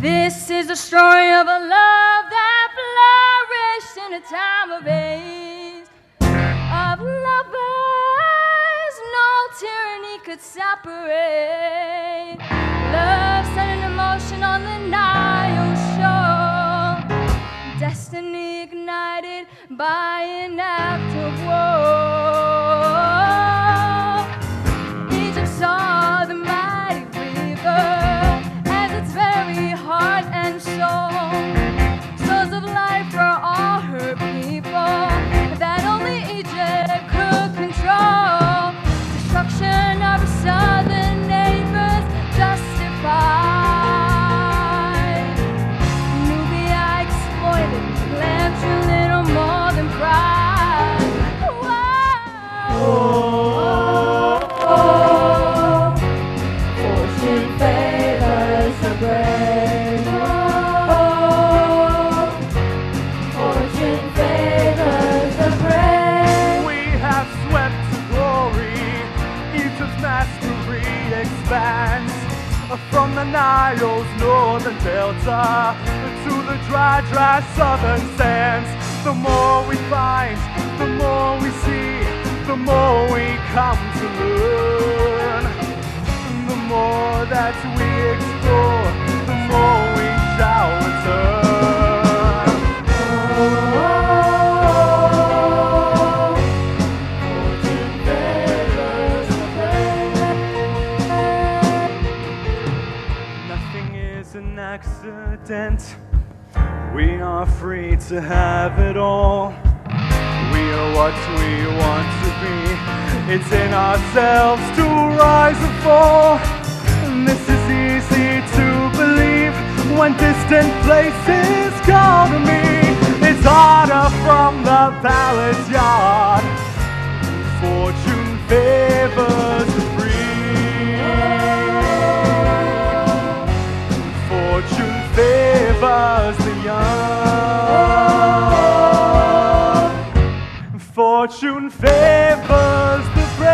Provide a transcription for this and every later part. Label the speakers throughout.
Speaker 1: This is the story of a love that flourished in a time of age of lovers. No tyranny could separate. Love set an emotion on the Nile shore. Destiny ignited by an act of war. Egypt saw the mighty river as its very heart and soul, source of life for all her people that only Egypt could control. Destruction of her southern neighbors justified. Nubia exploited, land too little more than pride. Whoa. Fortune favors the brave. Fortune favors the brave.
Speaker 2: We have swept to glory. Egypt's mastery expands from the Nile's northern delta to the dry, dry southern sands. The more we find, the more we see, the more we come to learn. The more that we explore, the more we shall return. Fortune favors the brave. Nothing is an accident. We are free to have it all. We are what we want to be. It's in ourselves to rise and fall. And this is easy to believe when distant places call to me. It's harder from the palace yard. Fortune favors the free. Fortune favors the young. Fortune favors the brave.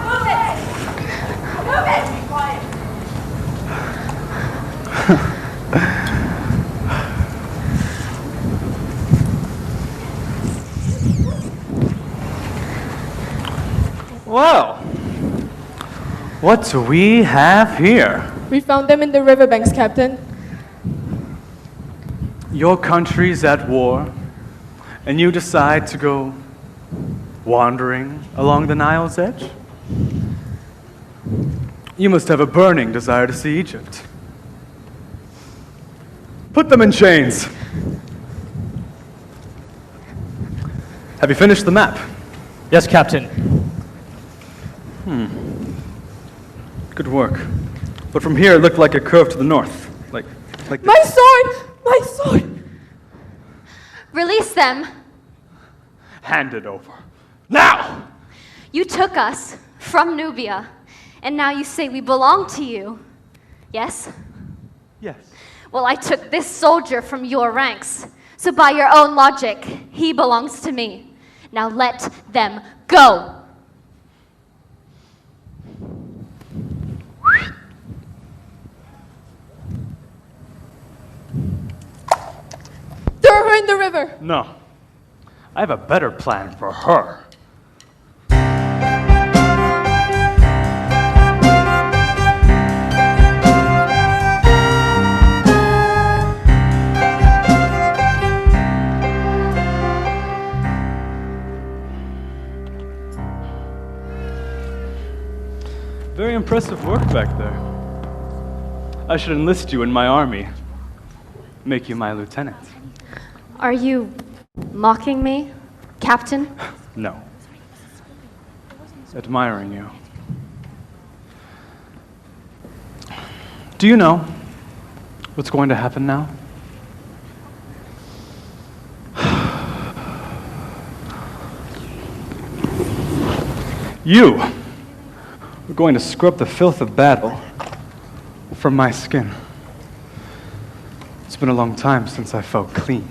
Speaker 1: Move it! Move it! Be quiet.
Speaker 2: Well, what do we have here?
Speaker 3: We found them in the riverbanks, Captain.
Speaker 2: Your country's at war. and you decide to go wandering along the Nile's edge? You must have a burning desire to see Egypt. Put them in chains. Have you finished the map?
Speaker 3: Yes, Captain.
Speaker 2: Good work. But from here, it looked like a curve to the north. Like
Speaker 1: My sword! My sword! Release them.
Speaker 2: Hand it over. Now!
Speaker 1: You took us from Nubia, and now you say we belong to you. Yes?
Speaker 2: Yes.
Speaker 1: Well, I took this soldier from your ranks, so by your own logic, he belongs to me. Now let them go!
Speaker 4: Throw her in the river!
Speaker 2: No. I have a better plan for her. Very impressive work back there. I should enlist you in my army. Make you my lieutenant.
Speaker 1: Are you mocking me, Captain?
Speaker 2: No. Admiring you. Do you know what's going to happen now? You are going to scrub the filth of battle from my skin. It's been a long time since I felt clean.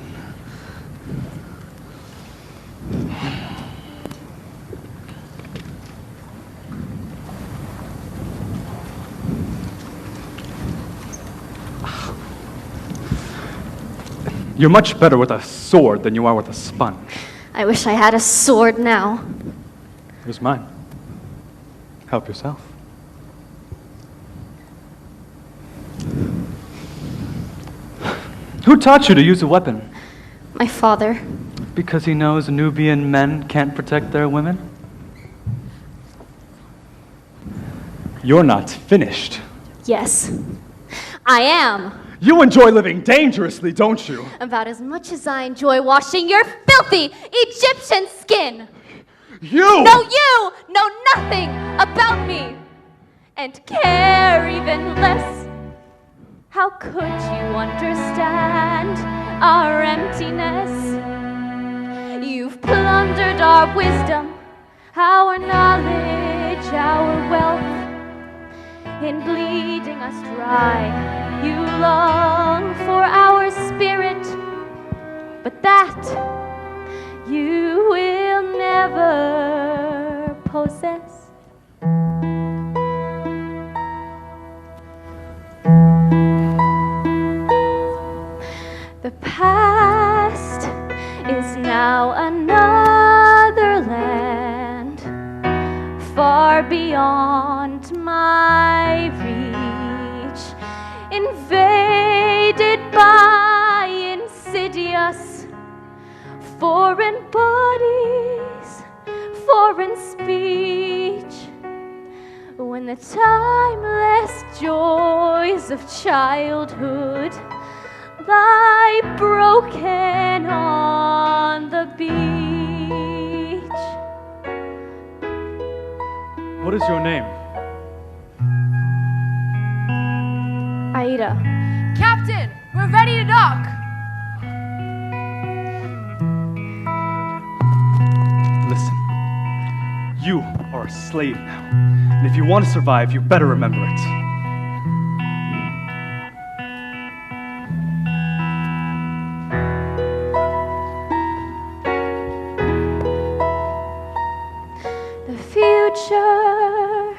Speaker 2: You're much better with a sword than you are with a sponge.
Speaker 1: I wish I had a sword now.
Speaker 2: Here's mine. Help yourself. Who taught you to use a weapon?
Speaker 1: My father.
Speaker 2: Because he knows Nubian men can't protect their women? You're not finished.
Speaker 1: Yes, I am.
Speaker 2: You enjoy living dangerously, don't you?
Speaker 1: About as much as I enjoy washing your filthy Egyptian skin.
Speaker 2: You!
Speaker 1: No, you know nothing about me, and care even less. How could you understand our emptiness? You've plundered our wisdom, our knowledge, our wealth. In bleeding us dry, you long for our spirit, but that you will never possess. The past is now another land, far beyond my reach, invaded by insidious foreign bodies, foreign speech. When the timeless joys of childhood lie broken on the beach.
Speaker 2: What is your name?
Speaker 1: Aida.
Speaker 4: Captain, we're ready to dock!
Speaker 2: Listen. You are a slave now. And if you want to survive, you better remember it.
Speaker 1: The future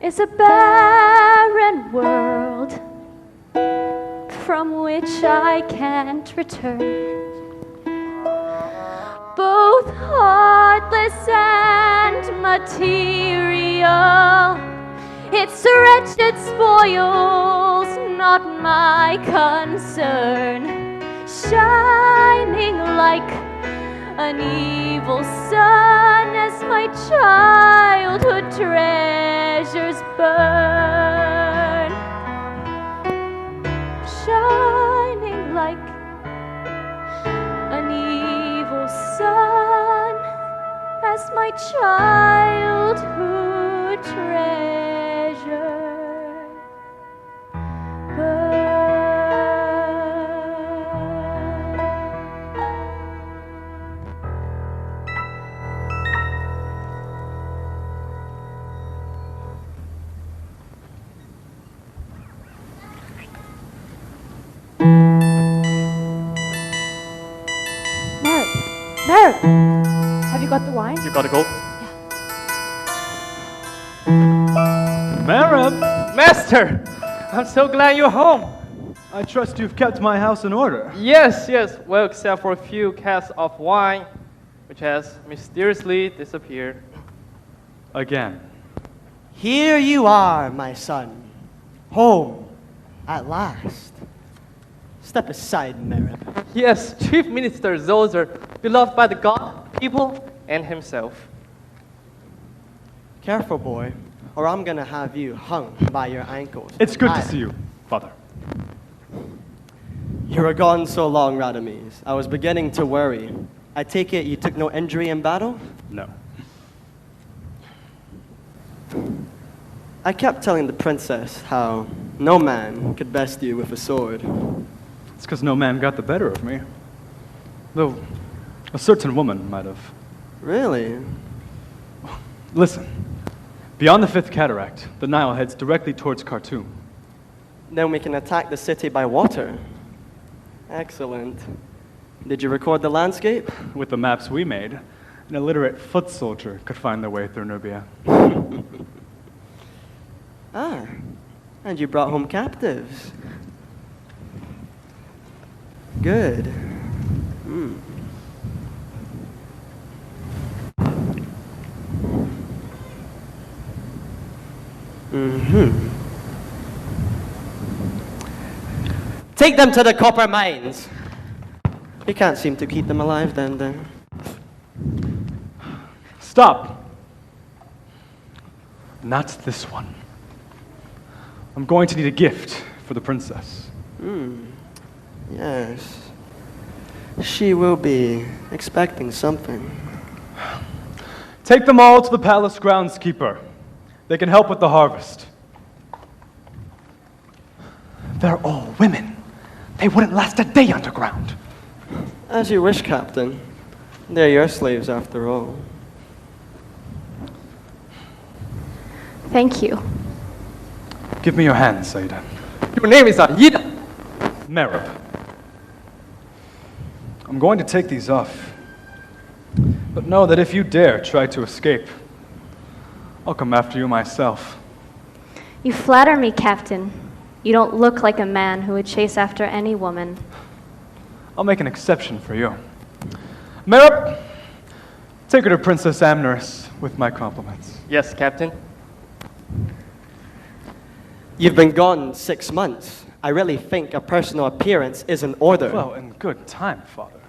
Speaker 1: is a barren world from which I can't return. Both heartless and material, its wretched spoils not my concern. Shining shining like an evil sun as my childhood treasures burn. Shining like an evil sun as my childhood treasure burn.
Speaker 4: Mereb, have you got the wine?
Speaker 2: You gotta go. Mereb!
Speaker 3: Master, I'm so glad you're home.
Speaker 2: I trust you've kept my house in order.
Speaker 3: Yes, well, except for a few casks of wine, which has mysteriously disappeared.
Speaker 2: Again.
Speaker 5: Here you are, my son. Home, at last. Step aside, Mereb.
Speaker 3: Yes, Chief Minister Zoser, beloved by the God, people, and himself.
Speaker 5: Careful, boy, or I'm gonna have you hung by your ankles.
Speaker 2: It's good to see you, Father.
Speaker 5: You were gone so long, Radames. I was beginning to worry. I take it you took no injury in battle?
Speaker 2: No.
Speaker 5: I kept telling the princess how no man could best you with a sword.
Speaker 2: It's because no man got the better of me. Though a certain woman might have.
Speaker 5: Really?
Speaker 2: Listen, beyond the Fifth Cataract, the Nile heads directly towards Khartoum.
Speaker 5: Then we can attack the city by water. Excellent. Did you record the landscape?
Speaker 2: With the maps we made, an illiterate foot soldier could find their way through Nubia.
Speaker 5: Ah, and you brought home captives. Good. Take them to the copper mines. You can't seem to keep them alive then.
Speaker 2: Stop! Not this one. I'm going to need a gift for the princess.
Speaker 5: Yes. She will be expecting something.
Speaker 2: Take them all to the palace groundskeeper. They can help with the harvest. They're all women. They wouldn't last a day underground.
Speaker 5: As you wish, Captain. They're your slaves after all.
Speaker 1: Thank you.
Speaker 2: Give me your hands, Aida.
Speaker 3: Your name is Aida.
Speaker 2: Mereb. I'm going to take these off. But know that if you dare try to escape, I'll come after you myself.
Speaker 1: You flatter me, Captain. You don't look like a man who would chase after any woman.
Speaker 2: I'll make an exception for you. Mereb, take her to Princess Amneris with my compliments.
Speaker 3: Yes, Captain.
Speaker 5: You've been gone 6 months. I really think a personal appearance is in order.
Speaker 2: Well, in good time, Father.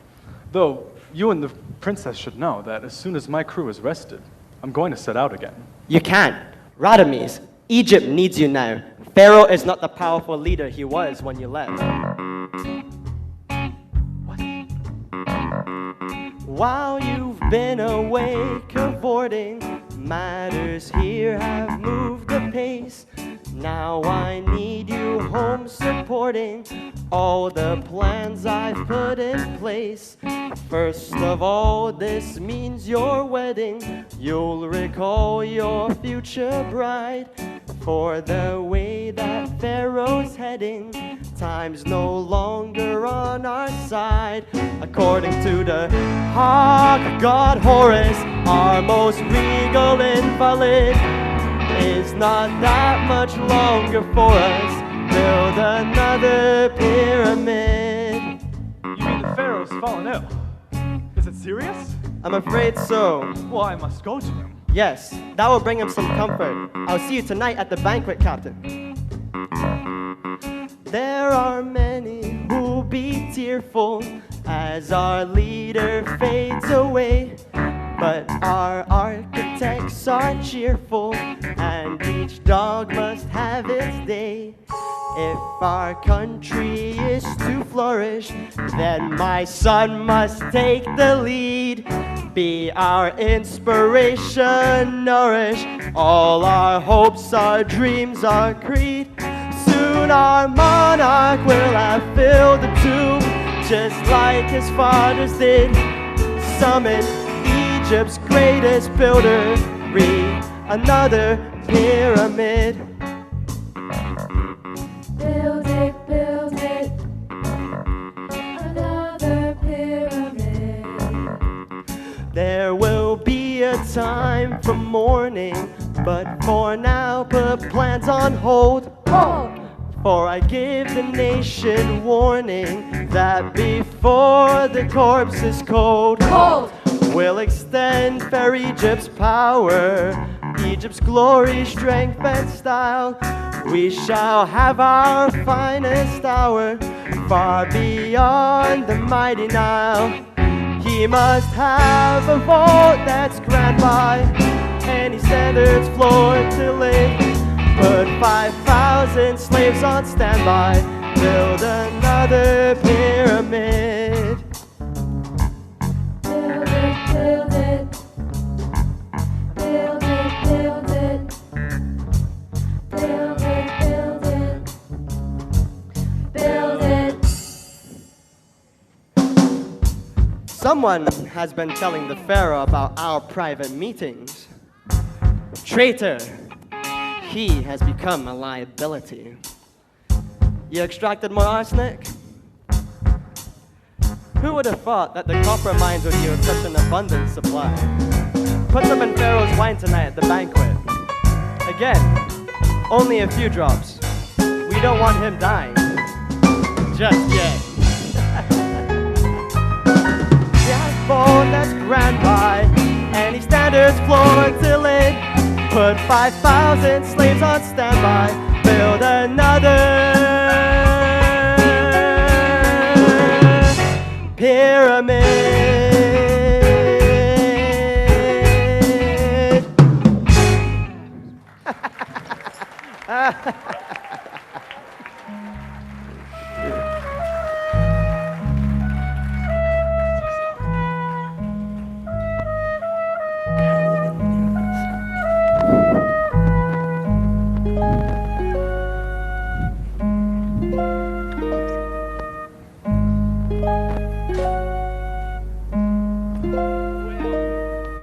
Speaker 2: Though, you and the princess should know that as soon as my crew is rested, I'm going to set out again.
Speaker 5: You can't. Radames, Egypt needs you now. Pharaoh is not the powerful leader he was when you left. What? While you've been away cavorting, matters here have moved apace. Now I need you home supporting all the plans I've put in place. First of all, this means your wedding. You'll recall your future bride. For the way that Pharaoh's heading, time's no longer on our side. According to the hawk god Horus, our most regal invalid, is not that much longer for us. Build another pyramid.
Speaker 2: You mean the Pharaoh's fallen ill? Is it serious?
Speaker 5: I'm afraid so.
Speaker 2: Well, I must go to him.
Speaker 5: Yes, that will bring him some comfort. I'll see you tonight at the banquet, Captain. There are many who'll be be tearful as our leader fades away. But our architects are cheerful, and each dog must have its day. If our country is to flourish, then my son must take the lead. Be our inspiration, nourish all our hopes, our dreams, our creed. Soon our monarch will have filled the tomb, just like his fathers did. Summon Egypt's greatest builder, read another pyramid.
Speaker 1: Build it, another pyramid.
Speaker 5: There will be a time for mourning, but for now put plans on hold.
Speaker 1: Hold.
Speaker 5: For I give the nation warning that before the corpse is cold, we'll extend fair Egypt's power, Egypt's glory, strength, and style. We shall have our finest hour, far beyond the mighty Nile. He must have a vault that's grand by any standards floored to live. Put 5,000 slaves on standby, build another pyramid.
Speaker 1: Build it, build it, build it, build it, build it, build it, build it.
Speaker 5: Someone has been telling the Pharaoh about our private meetings. Traitor! He has become a liability. You extracted more arsenic? Who would have thought that the copper mines would yield such an abundant supply? Put them in Pharaoh's wine tonight at the banquet. Again, only a few drops. We don't want him dying. Just yet. The iPhone that's grand by any standards floored till it. Put 5,000 slaves on standby, build another pyramid.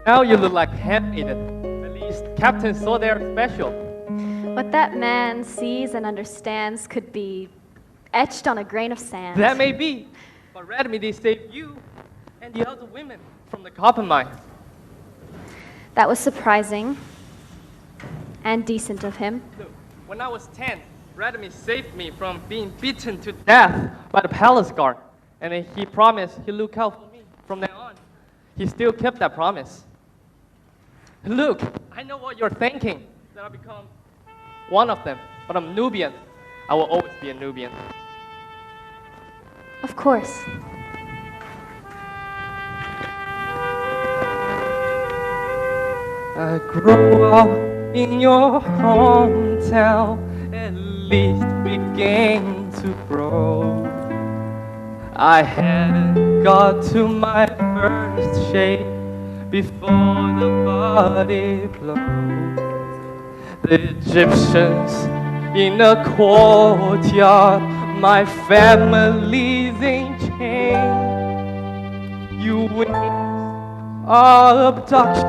Speaker 3: Now you look like handmaiden. At least Captain saw their special.
Speaker 4: What that man sees and understands could be etched on a grain of sand.
Speaker 3: That may be, but Radames saved you and the other women from the copper mine.
Speaker 4: That was surprising and decent of him.
Speaker 3: Look, when I was 10, Radames saved me from being beaten to death by the palace guard. And then he promised he'd look out for me from now on. He still kept that promise. Look, I know what you're thinking, that I'll become one of them, but I'm Nubian. I will always be a Nubian.
Speaker 4: Of course.
Speaker 3: I grew up in your hometown, at least began to grow. I hadn't got to my first shape before the body blows. The Egyptians in a courtyard, my family's in chains. You witnessed our abduction,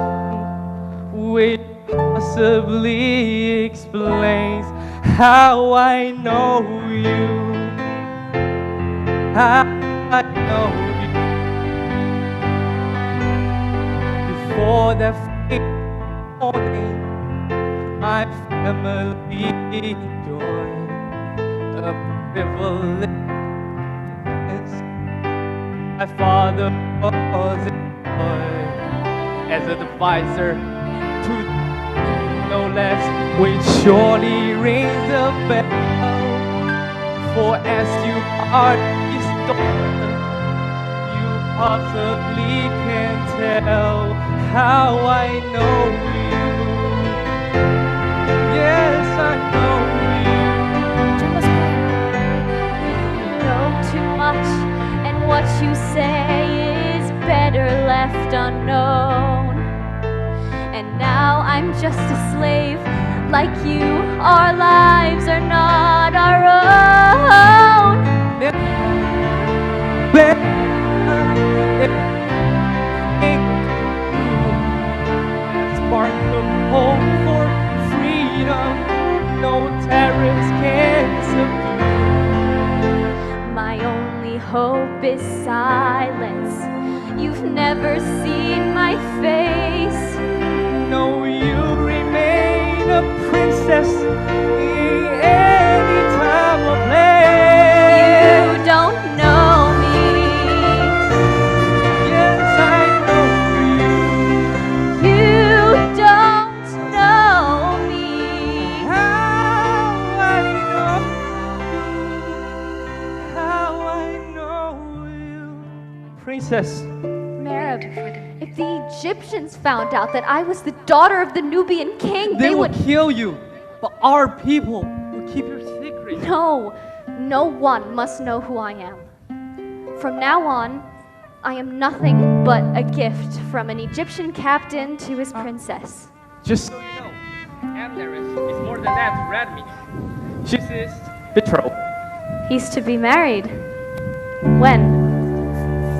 Speaker 3: which possibly explains how I know you. How I know you. Before that morning, my family enjoyed a privilege. My father was employed as an advisor to no less, which surely rings a bell. For as you are daughter. You possibly can't tell how I know you. Yes, I know you.
Speaker 4: You know too much, and what you say is better left unknown. And now I'm just a slave like you. Our lives are not our own.
Speaker 3: Spark of hope for freedom, no terrors can subdue.
Speaker 4: My only hope is silence. You've never seen my face.
Speaker 3: No, you remain a princess in any time or place.
Speaker 4: You don't know me.
Speaker 3: Yes, I know you.
Speaker 4: You don't know me.
Speaker 3: How I know you. How I know you. Princess.
Speaker 4: Mereb, if the Egyptians found out that I was the daughter of the Nubian king,
Speaker 3: They would kill you, but our people will keep your secret.
Speaker 4: No, no one must know who I am. From now on, I am nothing but a gift from an Egyptian captain to his princess.
Speaker 3: Just so you know, Amneris is more than that to Radames. She's his betrothed.
Speaker 4: He's to be married. When?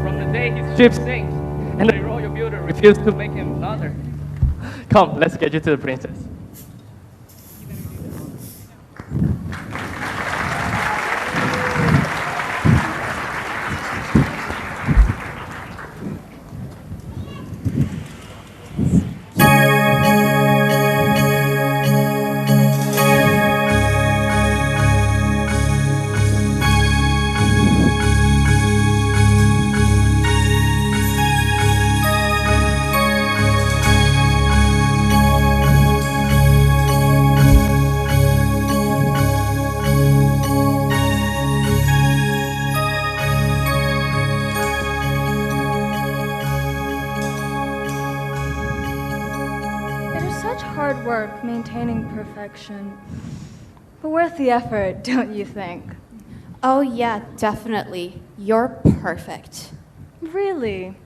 Speaker 3: From the day his ship sank, and the royal builder refused to make him another. Come, let's get you to the princess.
Speaker 1: Maintaining perfection, but worth the effort, don't you think?
Speaker 6: Oh yeah, definitely. You're perfect.
Speaker 1: Really?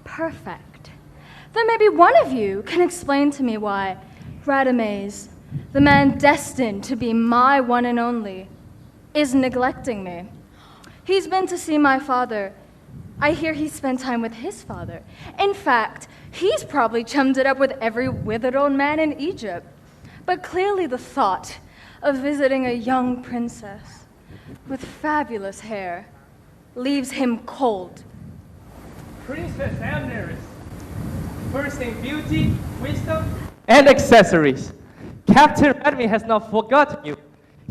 Speaker 1: Perfect. Then maybe one of you can explain to me why Radames, the man destined to be my one and only, is neglecting me. He's been to see my father. I hear he spent time with his father. In fact, he's probably chummed it up with every withered old man in Egypt. But clearly the thought of visiting a young princess with fabulous hair leaves him cold.
Speaker 3: Princess Amneris, first in beauty, wisdom, and accessories. Captain Radames has not forgotten you.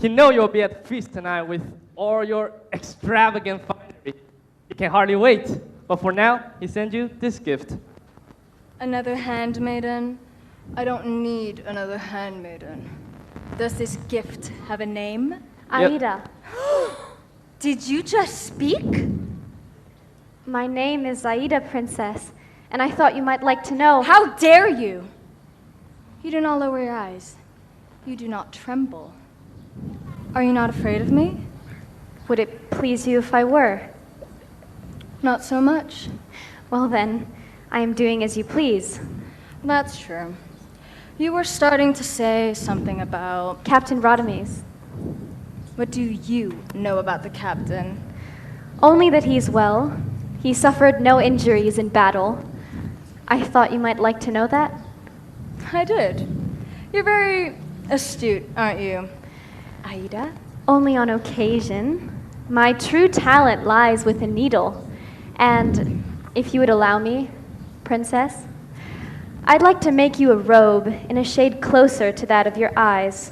Speaker 3: He knows you'll be at the feast tonight with all your extravagant finery. He can hardly wait. But for now, he sends you this gift.
Speaker 1: Another handmaiden? I don't need another handmaiden. Does this gift have a name?
Speaker 4: Aida.
Speaker 1: Did you just speak?
Speaker 4: My name is Aida, princess, and I thought you might like to know.
Speaker 1: How dare you? You do not lower your eyes. You do not tremble. Are you not afraid of me?
Speaker 4: Would it please you if I were?
Speaker 1: Not so much.
Speaker 4: Well then, I am doing as you please.
Speaker 1: That's true. You were starting to say something about...
Speaker 4: Captain Radames.
Speaker 1: What do you know about the captain?
Speaker 4: Only that he's well. He suffered no injuries in battle. I thought you might like to know that.
Speaker 1: I did. You're very astute, aren't you?
Speaker 4: Aida? Only on occasion. My true talent lies with a needle. And if you would allow me, princess, I'd like to make you a robe in a shade closer to that of your eyes.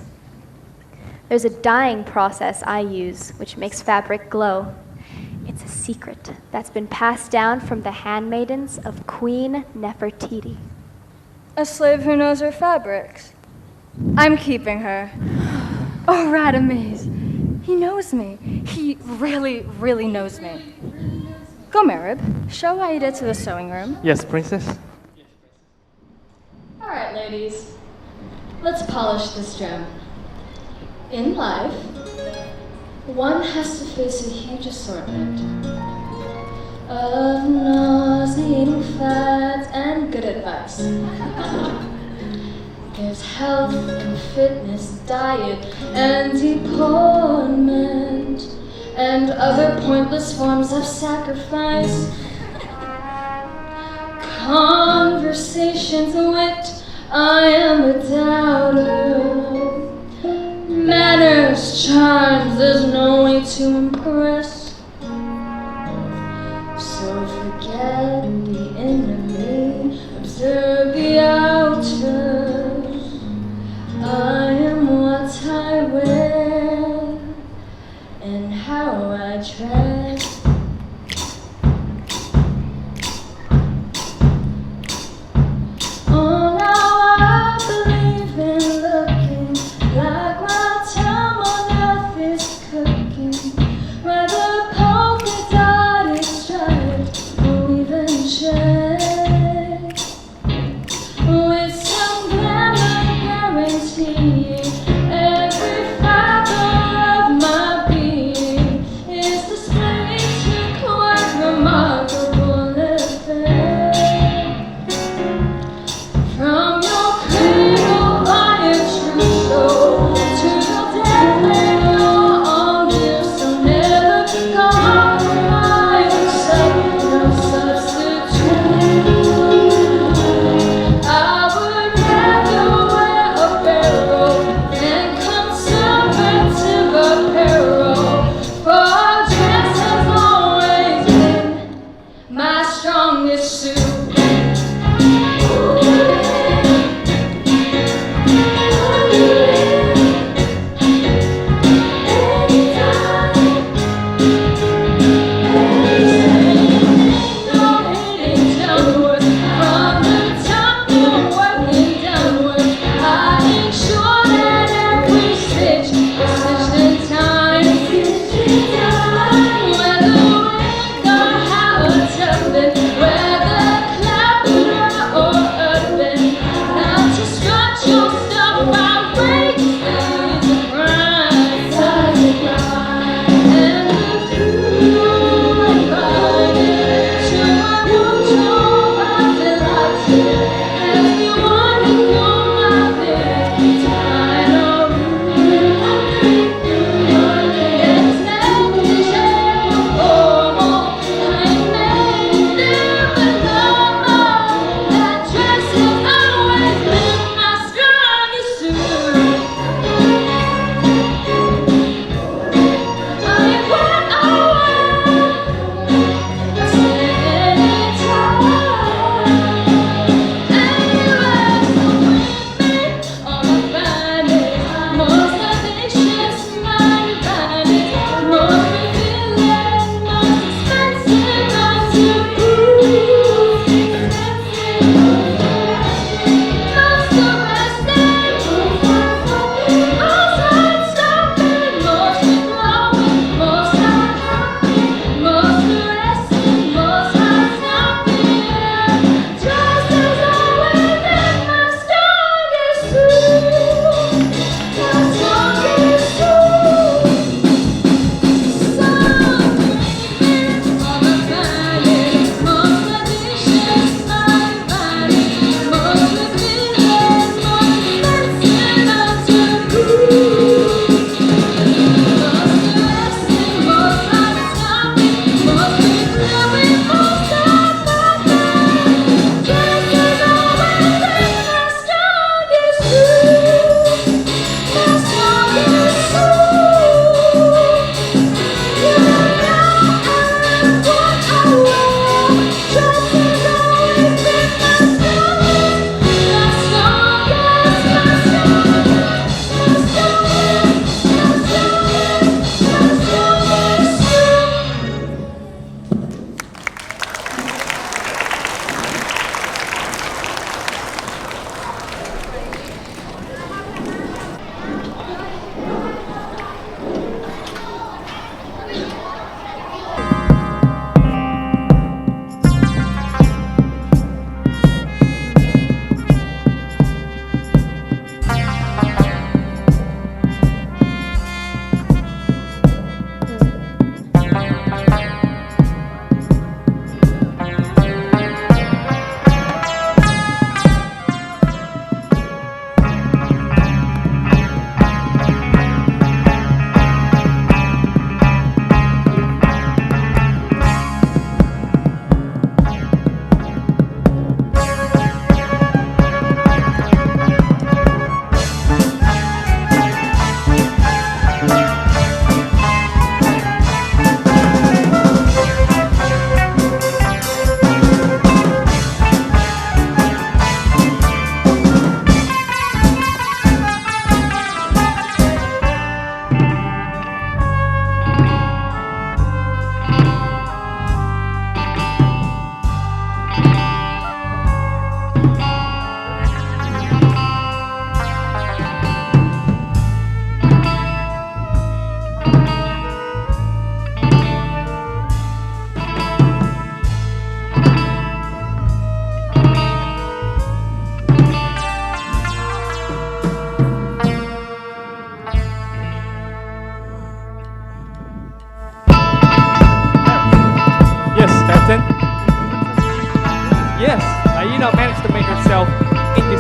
Speaker 4: There's a dyeing process I use which makes fabric glow. It's a secret that's been passed down from the handmaidens of Queen Nefertiti.
Speaker 1: A slave who knows her fabrics. I'm keeping her. Oh, Radames, He knows me. He really, really knows me. Go, Mereb. Show Aida to the sewing room.
Speaker 3: Yes, princess.
Speaker 1: All right, ladies. Let's polish this gem. In life, one has to face a huge assortment of nauseating fads and good advice. There's health and fitness, diet and deportment, and other pointless forms of sacrifice. Conversations, wit, I am a doubter. Manners, charms, there's no way to impress. So forget the enemy, observe the outers. I am what I wear and how I dress. Oh, now I believe in looking like my time on earth is cooking. Whether polka dotted striped or even check.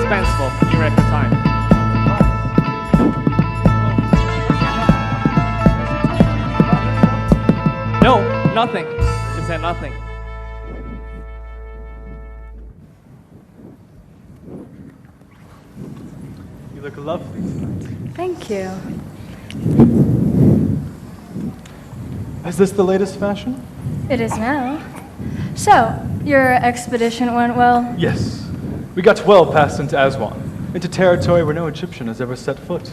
Speaker 3: indispensable in record time. No, nothing. She said nothing.
Speaker 2: You look lovely tonight.
Speaker 1: Thank you.
Speaker 2: Is this the latest fashion?
Speaker 1: It is now. So, your expedition went well?
Speaker 2: Yes. We got well past into Aswan, into territory where no Egyptian has ever set foot.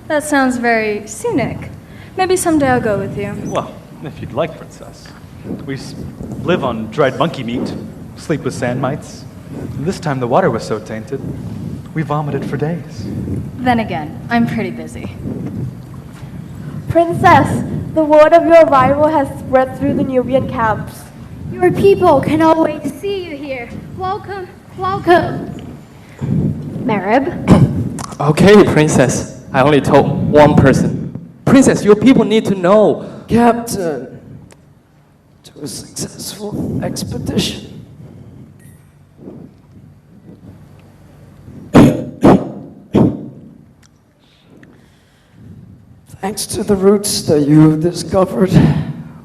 Speaker 1: That sounds very scenic. Maybe someday I'll go with you.
Speaker 2: Well, if you'd like, Princess. We live on dried monkey meat, sleep with sand mites. And this time the water was so tainted, we vomited for days.
Speaker 1: Then again, I'm pretty busy.
Speaker 7: Princess, the word of your arrival has spread through the Nubian camps.
Speaker 8: Your people cannot wait to see you here. Welcome, welcome.
Speaker 4: Mereb?
Speaker 3: Okay, Princess. I only told one person. Princess, your people need to know.
Speaker 5: Captain, to a successful expedition. Thanks to the routes that you discovered,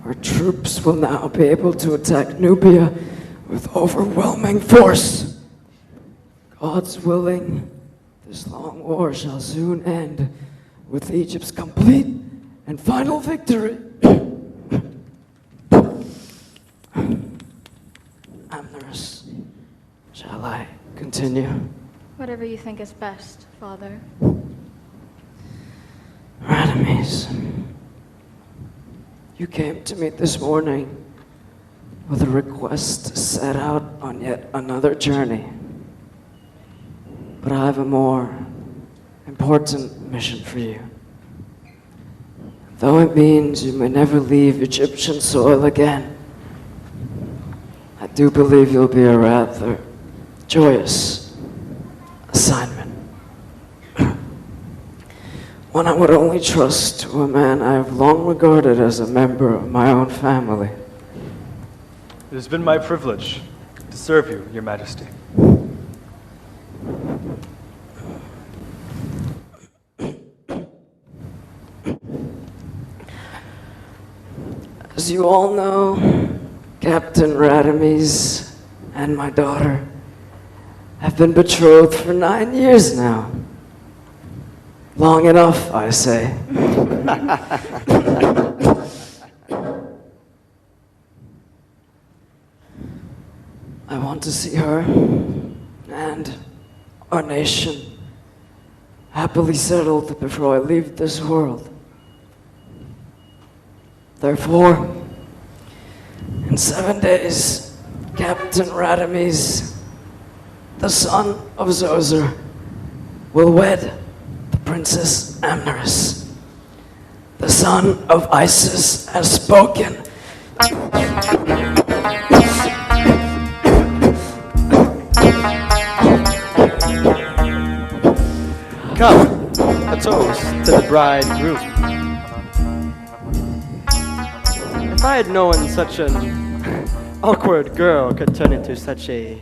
Speaker 5: our troops will now be able to attack Nubia with overwhelming force. God's willing, this long war shall soon end with Egypt's complete and final victory. Amneris, shall I continue?
Speaker 1: Whatever you think is best, Father.
Speaker 5: Radames, you came to me this morning with a request to set out on yet another journey. But I have a more important mission for you. Though it means you may never leave Egyptian soil again, I do believe you'll be a rather joyous assignment. One I would only trust to a man I have long regarded as a member of my own family.
Speaker 2: It has been my privilege to serve you, Your Majesty.
Speaker 5: As you all know, Captain Radames and my daughter have been betrothed for 9 years now. Long enough, I say. I want to see her and our nation happily settled before I leave this world. Therefore, in 7 days, Captain Radames, the son of Zoser, will wed the Princess Amneris. The son of Isis has spoken.
Speaker 9: Come, a toast to the bridegroom. If I had known such an awkward girl could turn into such a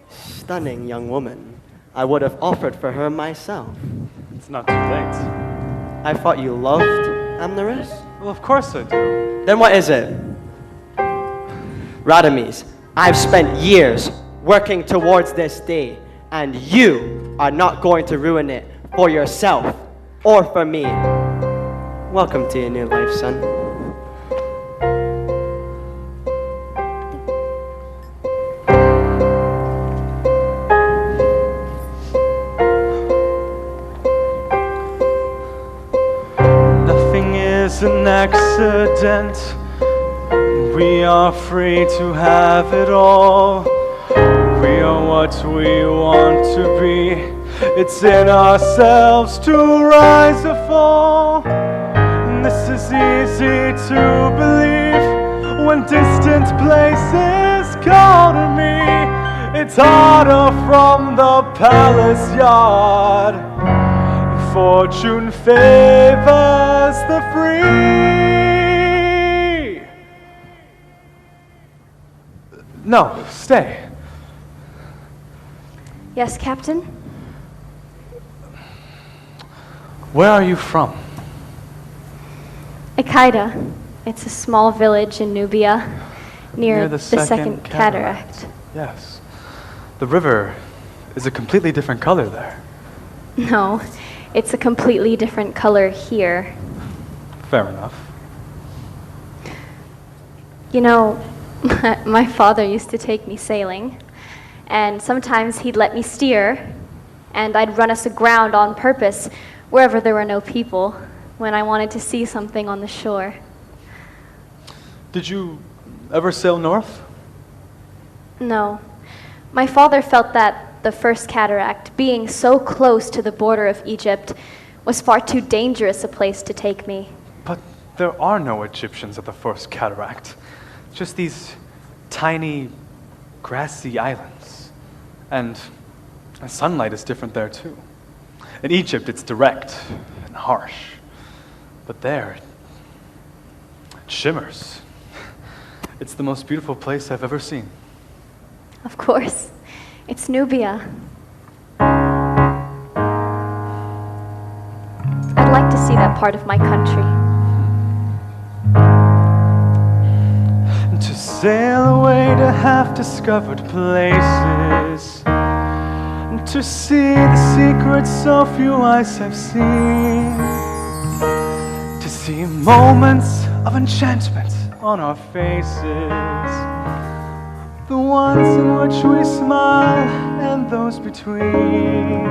Speaker 9: stunning young woman, I would have offered for her myself.
Speaker 2: It's not too late.
Speaker 9: I thought you loved Amneris?
Speaker 2: Well, of course I do.
Speaker 9: Then what is it? Radames, I've spent years working towards this day, and you are not going to ruin it for yourself or for me. Welcome to your new life, son.
Speaker 2: Nothing is an accident. We are free to have it all. We are what we want to be. It's in ourselves to rise or fall. This is easy to believe when distant places call to me. It's harder from the palace yard. Fortune favors the free. No, stay.
Speaker 4: Yes, Captain?
Speaker 2: Where are you from?
Speaker 4: Aida. It's a small village in Nubia, near the second cataract.
Speaker 2: Yes. The river is a completely different color there.
Speaker 4: No, it's a completely different color here.
Speaker 2: Fair enough.
Speaker 4: You know, my father used to take me sailing, and sometimes he'd let me steer, and I'd run us aground on purpose wherever there were no people when I wanted to see something on the shore.
Speaker 2: Did you ever sail north?
Speaker 4: No. My father felt that the first cataract, being so close to the border of Egypt, was far too dangerous a place to take me.
Speaker 2: But there are no Egyptians at the first cataract. Just these tiny, grassy islands. And sunlight is different there too. In Egypt, it's direct and harsh. But there, it shimmers. It's the most beautiful place I've ever seen.
Speaker 4: Of course. It's Nubia. I'd like to see that part of my country.
Speaker 2: To sail away to half-discovered places, to see the secrets so few eyes have seen, to see moments of enchantment on our faces, the ones in which we smile and those between.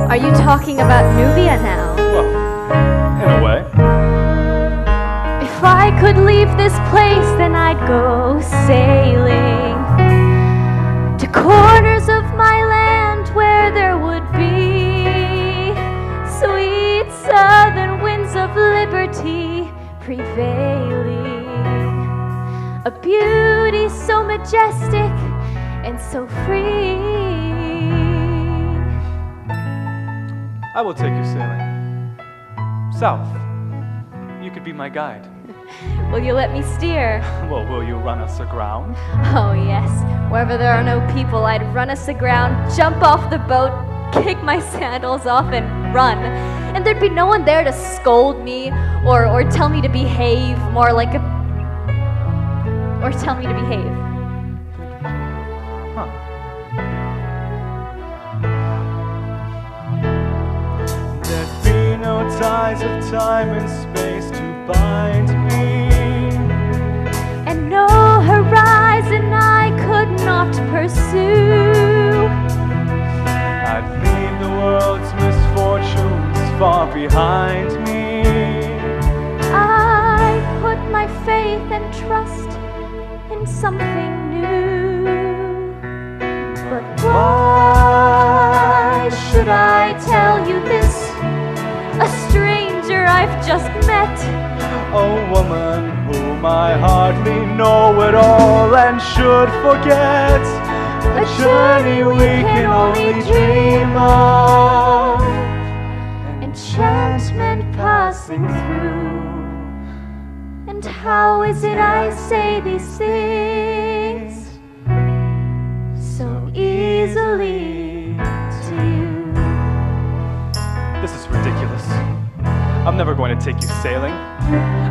Speaker 4: Are you talking about Nubia now?
Speaker 2: Well, in a way.
Speaker 4: If I could leave this place, then I'd go sailing to corners of my land where there would be sweet southern winds of liberty prevailing, a beauty so majestic and so free.
Speaker 2: I will take you sailing. South. You could be my guide.
Speaker 4: Will you let me steer?
Speaker 2: Well, will you run us aground?
Speaker 4: Oh yes, wherever there are no people, I'd run us aground, jump off the boat, kick my sandals off and run. And there'd be no one there to scold me or tell me to behave, more like a... or tell me to behave.
Speaker 2: Huh. There'd be no ties of time and space to bind me,
Speaker 4: and no horizon I could not pursue.
Speaker 2: I'd leave the world's misfortunes far behind me.
Speaker 4: I put my faith and trust in something new. But why should I tell you this? A stranger I've just met.
Speaker 2: A woman whom I hardly know at all and should forget. A journey we can only dream of. Enchantment passing through.
Speaker 4: And how is it I say these things so easily to you?
Speaker 2: This is ridiculous. I'm never going to take you sailing.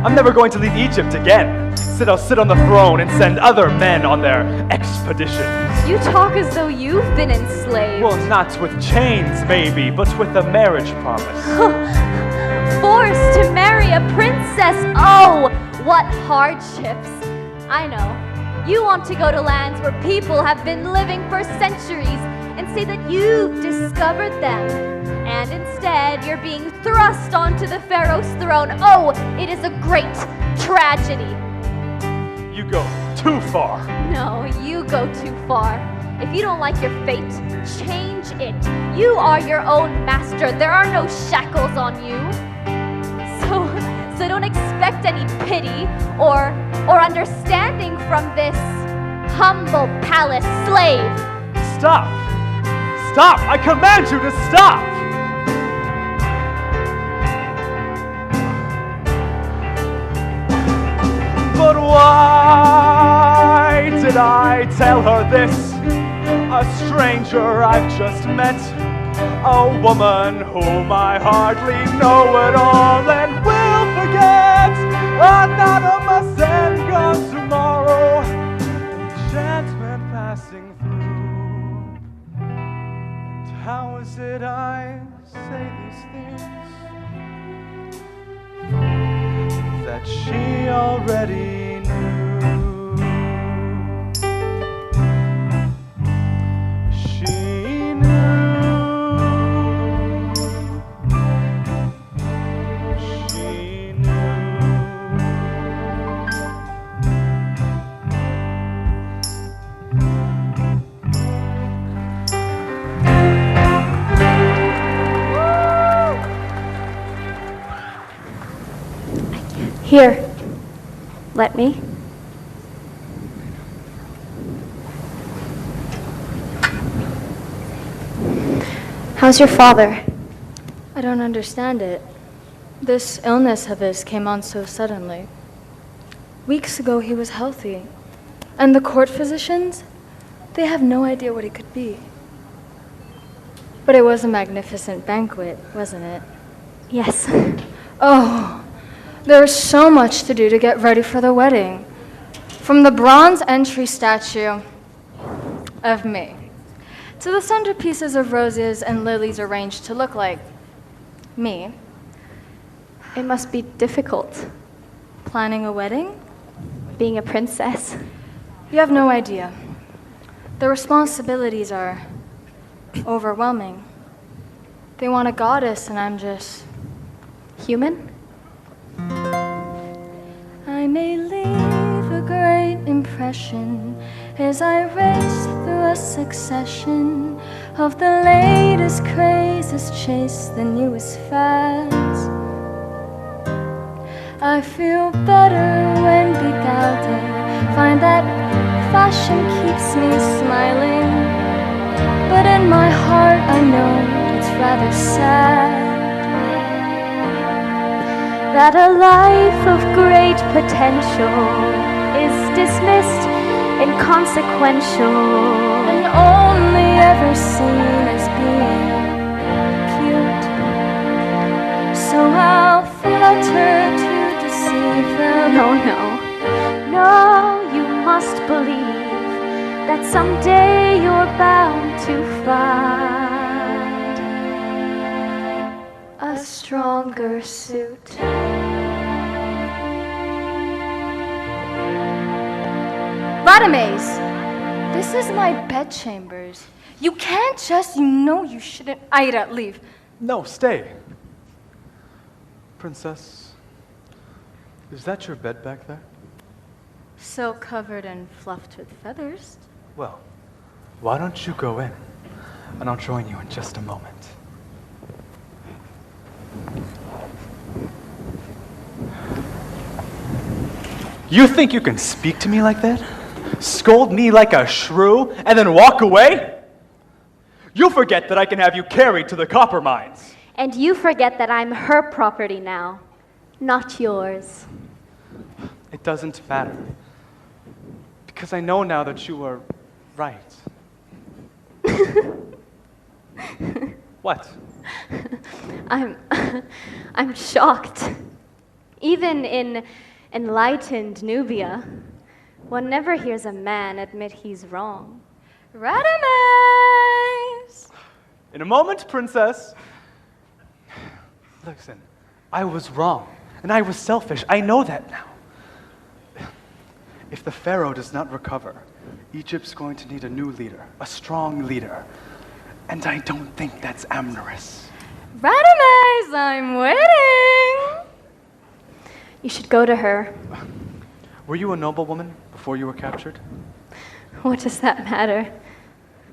Speaker 2: I'm never going to leave Egypt again. I'll sit on the throne and send other men on their expeditions.
Speaker 4: You talk as though you've been enslaved.
Speaker 2: Well, not with chains, maybe, but with a marriage promise.
Speaker 4: Forced to marry a princess. Oh, what hardships. I know. You want to go to lands where people have been living for centuries and say that you discovered them. And instead, you're being thrust onto the Pharaoh's throne. Oh, it is a great tragedy.
Speaker 2: You go too far.
Speaker 4: No, you go too far. If you don't like your fate, change it. You are your own master. There are no shackles on you. So don't expect any pity or understanding from this humble palace slave.
Speaker 2: Stop! Stop! I command you to stop! But why did I tell her this? A stranger I've just met. a woman whom I hardly know at all and will forget. Anonymous and gone tomorrow, enchantment passing through. And how is it I say these things that she already knew?
Speaker 4: Here, let me. How's your father?
Speaker 1: I don't understand it. This illness of his came on so suddenly. Weeks ago he was healthy, and the court physicians, they have no idea what it could be. But it was a magnificent banquet, wasn't it?
Speaker 4: Yes.
Speaker 1: Oh, there was so much to do to get ready for the wedding. From the bronze entry statue of me to the centerpieces of roses and lilies arranged to look like me.
Speaker 4: It must be difficult.
Speaker 1: Planning a wedding?
Speaker 4: Being a princess.
Speaker 1: You have no idea. The responsibilities are overwhelming. They want a goddess, and I'm just
Speaker 4: human.
Speaker 1: I may leave a great impression as I race through a succession of the latest crazes, chase the newest fads. I feel better when beguiled, find that fashion keeps me smiling, but in my heart I know it's rather sad that a life of great potential is dismissed, inconsequential, and only ever seen as being cute. So I'll flutter to deceive them.
Speaker 4: No, you must believe that someday you're bound to find a stronger suit.
Speaker 1: Radames! This is my bedchambers. You can't just, you shouldn't. Aida, leave.
Speaker 2: No, stay. Princess, is that your bed back there?
Speaker 1: Silk covered and fluffed with feathers.
Speaker 2: Well, why don't you go in, and I'll join you in just a moment. You think you can speak to me like that? Scold me like a shrew, and then walk away? You forget that I can have you carried to the copper mines.
Speaker 4: And you forget that I'm her property now, not yours.
Speaker 2: It doesn't matter. Because I know now that you were right. What?
Speaker 4: I'm shocked. Even in enlightened Nubia, one never hears a man admit he's wrong.
Speaker 1: Radames!
Speaker 2: In a moment, princess. Listen, I was wrong, and I was selfish. I know that now. If the Pharaoh does not recover, Egypt's going to need a new leader, a strong leader. And I don't think that's Amneris.
Speaker 1: Radames, I'm waiting!
Speaker 4: You should go to her.
Speaker 2: Were you a noblewoman before you were captured?
Speaker 4: What does that matter?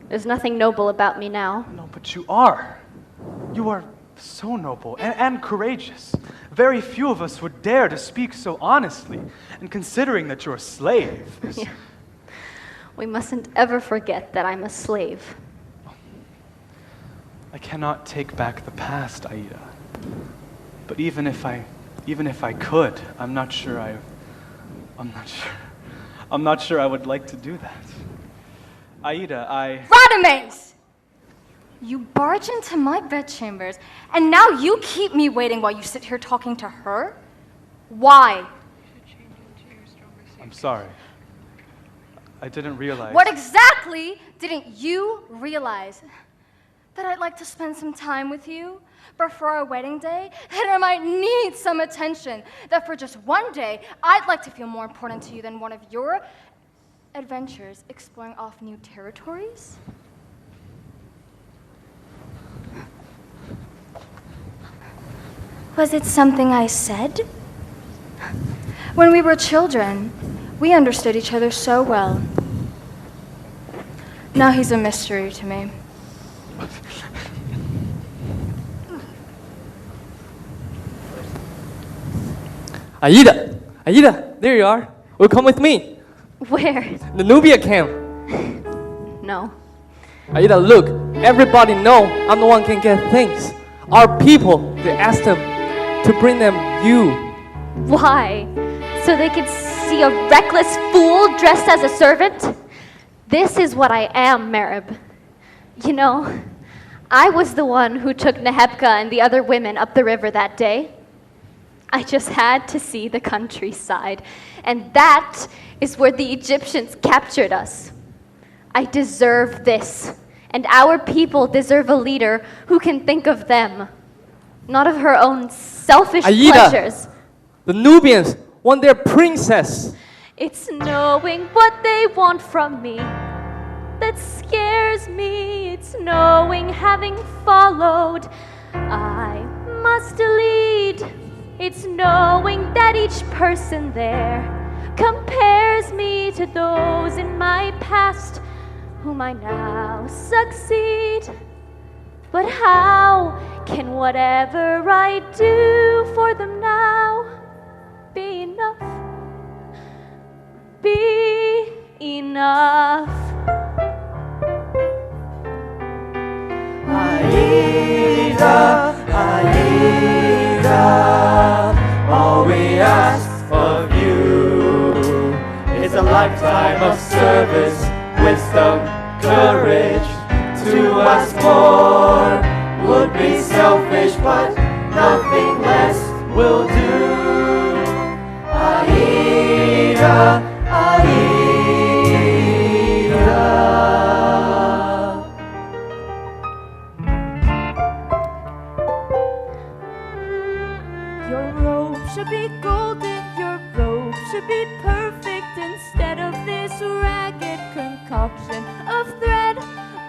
Speaker 4: There's nothing noble about me now.
Speaker 2: No, but you are. You are so noble and courageous. Very few of us would dare to speak so honestly. And considering that you're a slave...
Speaker 4: Yeah. We mustn't ever forget that I'm a slave.
Speaker 2: I cannot take back the past, Aida. But even if I could, I'm not sure I would like to do that. Aida,
Speaker 1: Radames! You barge into my bedchambers, and now you keep me waiting while you sit here talking to her? Why?
Speaker 2: I'm sorry. I didn't realize.
Speaker 1: What exactly didn't you realize? That I'd like to spend some time with you, but for our wedding day, that I might need some attention. That for just one day, I'd like to feel more important to you than one of your adventures exploring off new territories? Was it something I said? When we were children, we understood each other so well. Now he's a mystery to me.
Speaker 3: Aida! Aida, there you are. Will come with me.
Speaker 4: Where?
Speaker 3: The Nubia camp.
Speaker 4: No.
Speaker 3: Aida, look. Everybody know I'm the one can get things. Our people, they asked them to bring them you.
Speaker 4: Why? So they could see a reckless fool dressed as a servant? This is what I am, Mereb. You know, I was the one who took Nehebka and the other women up the river that day. I just had to see the countryside, and that is where the Egyptians captured us. I deserve this, and our people deserve a leader who can think of them, not of her own selfish
Speaker 3: Aida,
Speaker 4: pleasures.
Speaker 3: the Nubians want their princess.
Speaker 4: It's knowing what they want from me that scares me. It's knowing, having followed, I must lead. It's knowing that each person there compares me to those in my past whom I now succeed. But how can whatever I do for them now be enough? Be enough.
Speaker 5: Aida, Aida, all we ask of you is a lifetime of service, wisdom, courage. To ask more would be selfish, but nothing less will do. Aida, Aida.
Speaker 10: Your robe should be golden, your robe should be perfect instead of this ragged concoction of thread.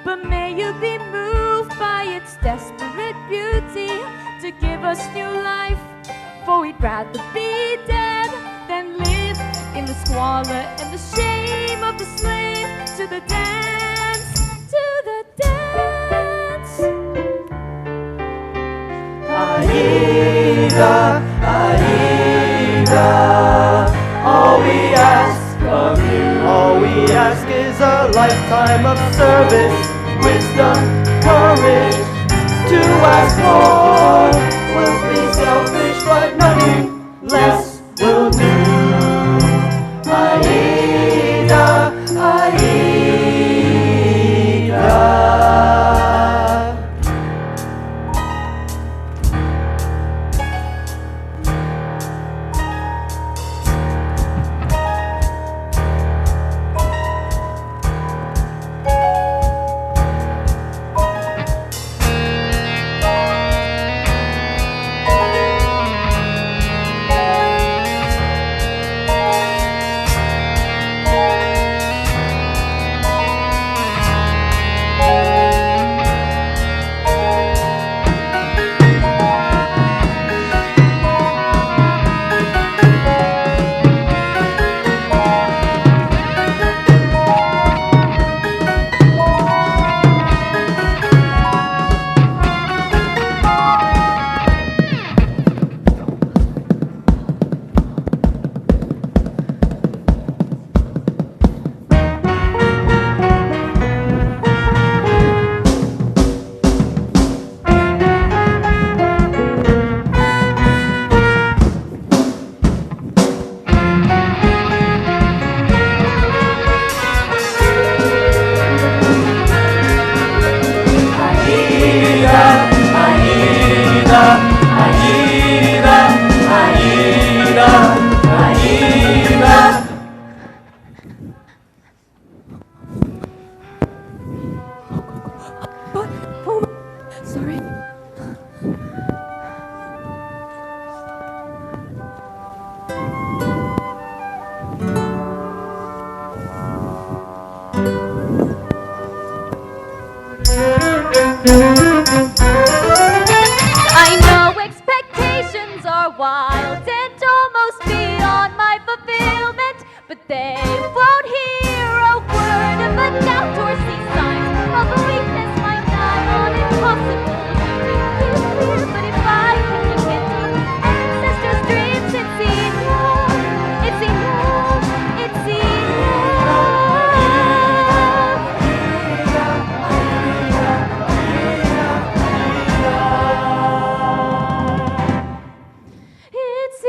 Speaker 10: But may you be moved by its desperate beauty to give us new life, for we'd rather be dead than live in the squalor and the shame of the slave. To the dance, to the dance.
Speaker 5: Aida, Aida, all we ask of you, all we ask is a lifetime of service, wisdom, courage. To ask more will be selfish, but nothing less will do. Aida, Aida.
Speaker 1: I know expectations are wild and almost beyond my fulfillment, but they won't hear a word of a doubt or see signs of a weakness like that on impossible. But if I can rekindle ancestors' dreams, it's enough. It's enough. It's enough. It's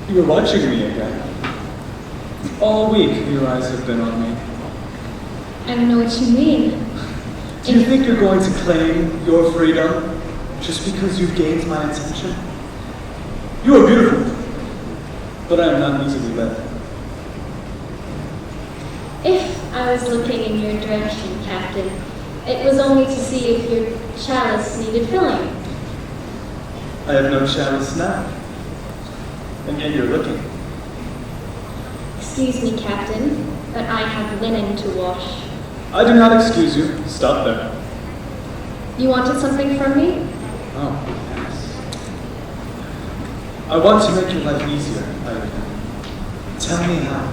Speaker 2: You're watching me again. All week, your eyes have been on me.
Speaker 8: I don't know what you mean.
Speaker 2: Do you think you're going to claim your freedom just because you've gained my attention? You are beautiful, but I am not easily led.
Speaker 8: If I was looking in your direction, Captain, it was only to see if your chalice needed filling.
Speaker 2: I have no chalice now, and yet you're looking.
Speaker 8: Excuse me, Captain, but I have linen to wash.
Speaker 2: I do not excuse you. Stop there.
Speaker 8: You wanted something from me?
Speaker 2: Oh, yes. I want to make your life easier, Aida. Tell me how.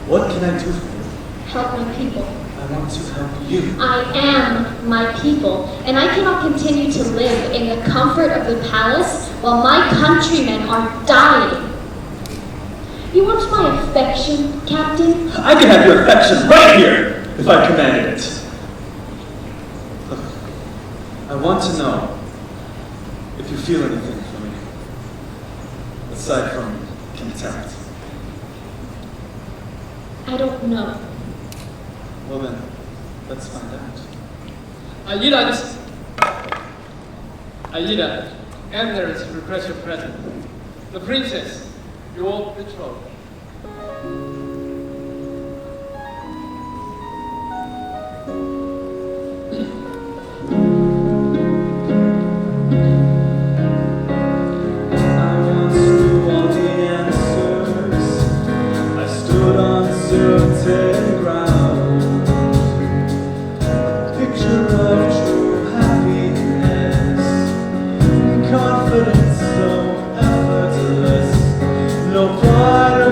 Speaker 2: What can I do for you?
Speaker 8: Help my people.
Speaker 2: I want to help you.
Speaker 8: I am my people, and I cannot continue to live in the comfort of the palace while my countrymen are dying. You want my affection, Captain?
Speaker 2: I can have your affection right here, if I commanded it. Look, I want to know if you feel anything for me, aside from contempt.
Speaker 8: I don't know.
Speaker 2: Well then, let's find out.
Speaker 3: Aida, Amneris requests your presence. The princess, your betrothed.
Speaker 2: Certain ground, picture of true happiness, confidence so effortless, no pride or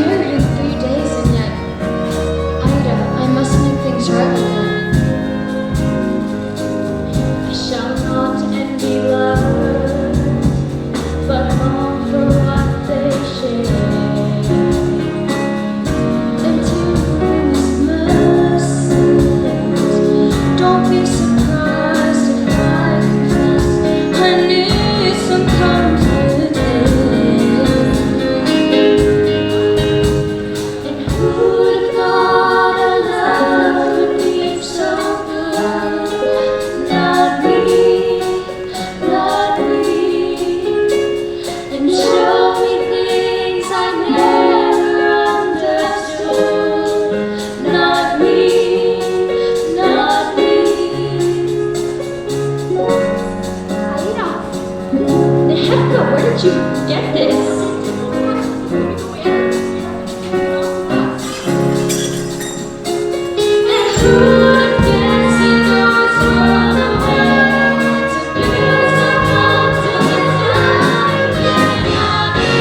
Speaker 8: married in 3 days, and yet, Aida, I must make things right with them. I shall not envy lovers, but long for what they share. And to whose mercy, don't be surprised if I confess I need some comfort here. And who would have thought a love would be so good? Not me, and show me things I never understood. Not me, Aida, Nehebka, where did you get this? And who would guess it goes all the way to beautiful design? Not me,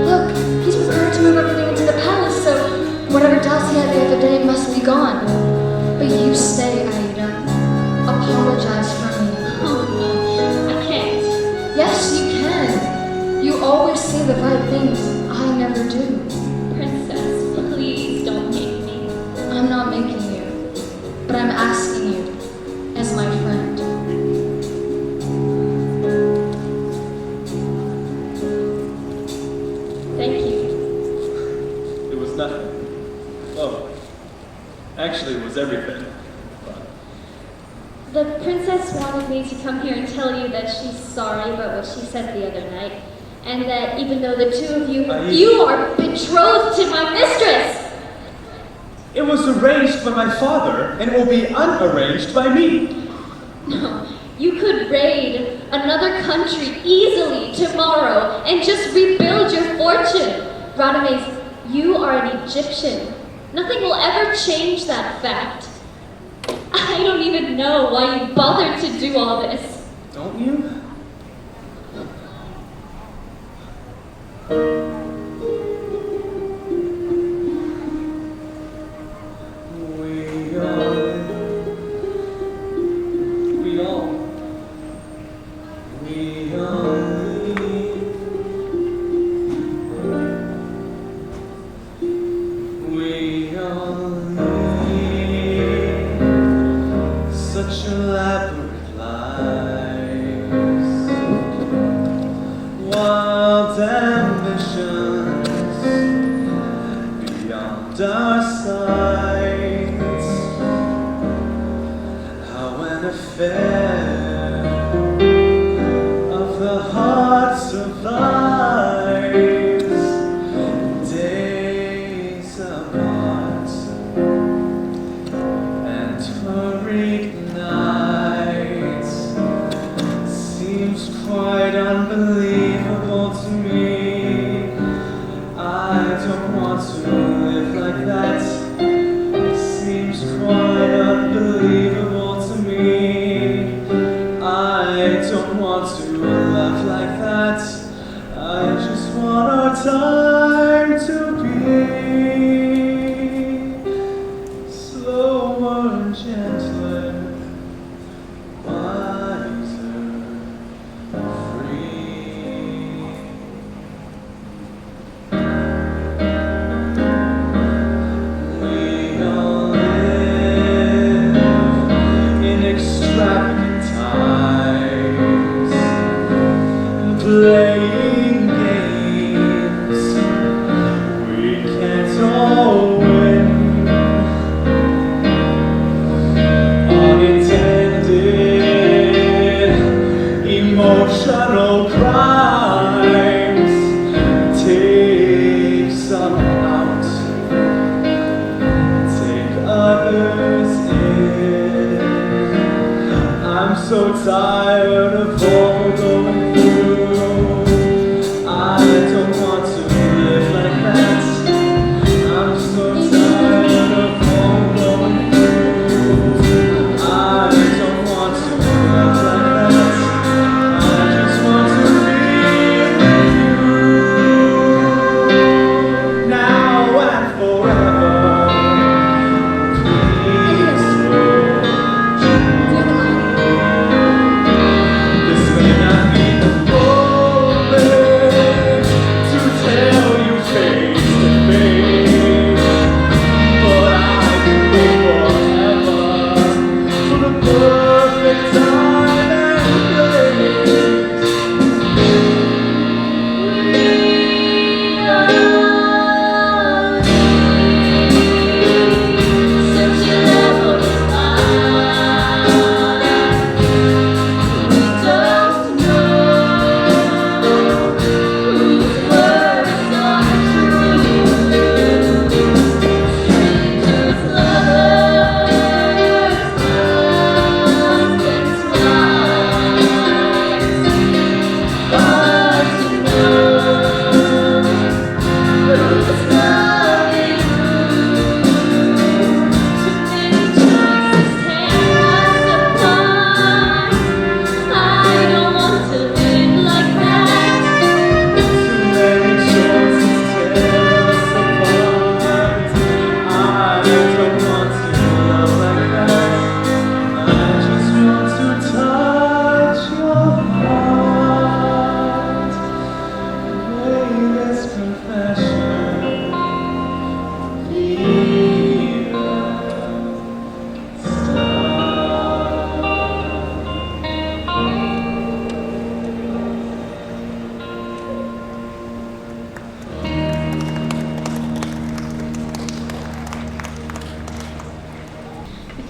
Speaker 8: look, he's preparing to move everything into the palace, so whatever dust he had the other day must be gone. But you stay, Aida. Apologize for me. Oh, no, I can't. Yes, you can. You always say the right things. I never do. Princess, please don't make me. I'm not making you, but I'm asking you as my friend. Thank you.
Speaker 2: It was nothing. Oh, actually, it was everything.
Speaker 8: The princess wanted me to come here and tell you that she's sorry about what she said the other night, and that even though the two of you, you are betrothed to my mistress!
Speaker 2: It was arranged by my father, and it will be unarranged by me.
Speaker 8: No, you could raid another country easily tomorrow and just rebuild your fortune. Radames, you are an Egyptian. Nothing will ever change that fact. I don't even know why you bothered to do all this.
Speaker 2: Don't you?
Speaker 11: Such elaborate lives, wild ambitions beyond our sights. How an affair of the heart survives days apart and hurried nights. Seems quite unbelievable to me. I don't want to live like that. It seems quite unbelievable to me.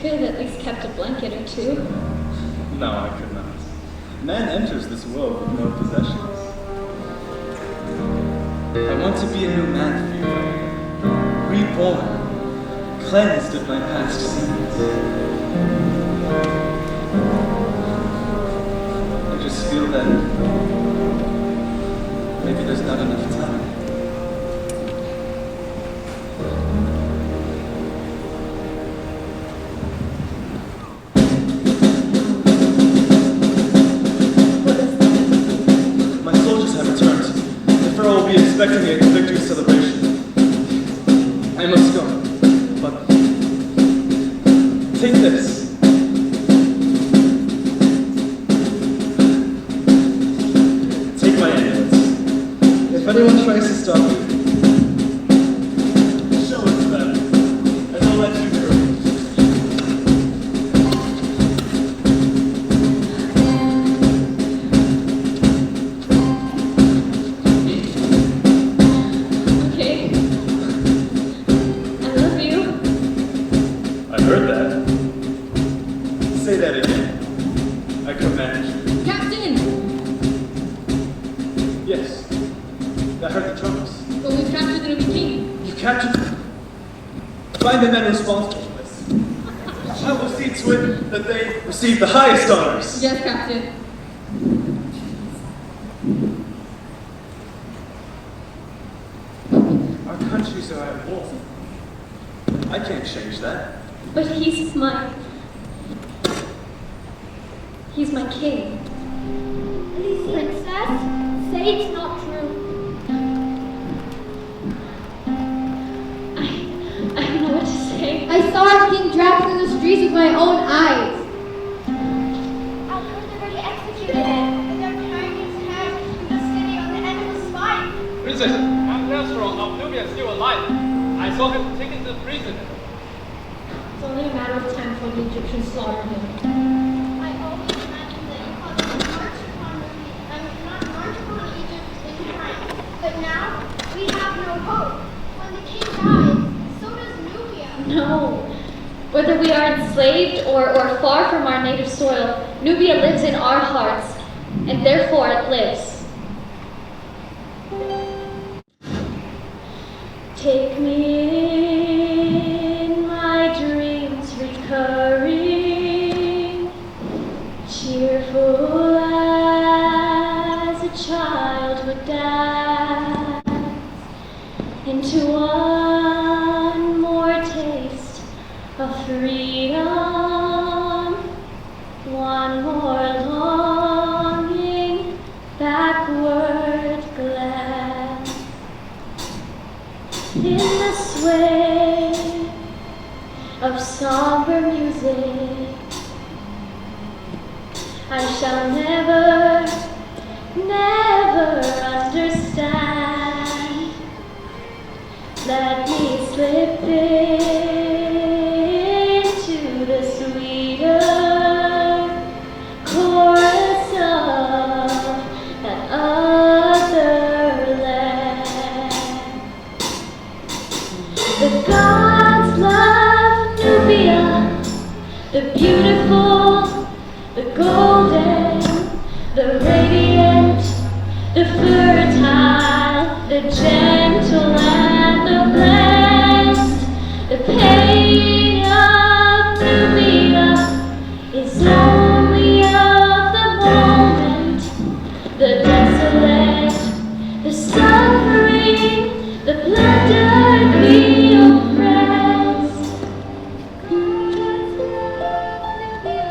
Speaker 8: could have at least kept a blanket or two.
Speaker 11: No, I could not. Man enters this world with no possessions. I want to be a new man for you, reborn, cleansed of my past sins. I just feel that maybe there's not enough time. My soldiers have returned. The Pharaoh will be expecting me at the victory celebration. I must go, but take this. Take my ambulance. If anyone tries to stop you, show it to them, and I'll let you through.
Speaker 8: Okay. I love you.
Speaker 11: I heard that. Say that again. I command you.
Speaker 8: Captain!
Speaker 11: Yes. I heard the trumpets.
Speaker 8: But we've captured the Nubi King.
Speaker 11: You captured them. Find the men responsible for this. I will see to it that they receive the highest honors.
Speaker 8: Yes, Captain.
Speaker 11: Our countries are at war. I can't change that.
Speaker 8: But he's my king.
Speaker 12: Please, princess, say it's not true.
Speaker 8: I don't know what to say.
Speaker 12: I saw our king dragged through the streets with my own eyes.
Speaker 13: I've heard they're already executed him, and they're carrying his head through the city on the end of a spike.
Speaker 3: Princess, Amonasro of Nubia is still alive. I saw him taken to prison.
Speaker 8: It's only a matter of time before the Egyptians slaughter him.
Speaker 13: I always imagined that you called us march upon Nubia, and not march upon Egypt in triumph. But now, we have no hope. When the king dies, so does Nubia.
Speaker 8: No. Whether we are enslaved or far from our native soil, Nubia lives in our hearts, and therefore it lives. Take me in my dreams recurring, cheerful as a child would dance, into one more taste of freedom, one more longing, backward glance. In the sway of somber music, I shall never, never understand. Let me slip into the sweeter chorus of that other land. The gods love Nubia, the beautiful, the golden, the radiant, the fertile, the gentle, and the blessed. The pain of Nubia is only of the moment, the desolate, the suffering, the plundered, the oppressed. Gods love Nubia,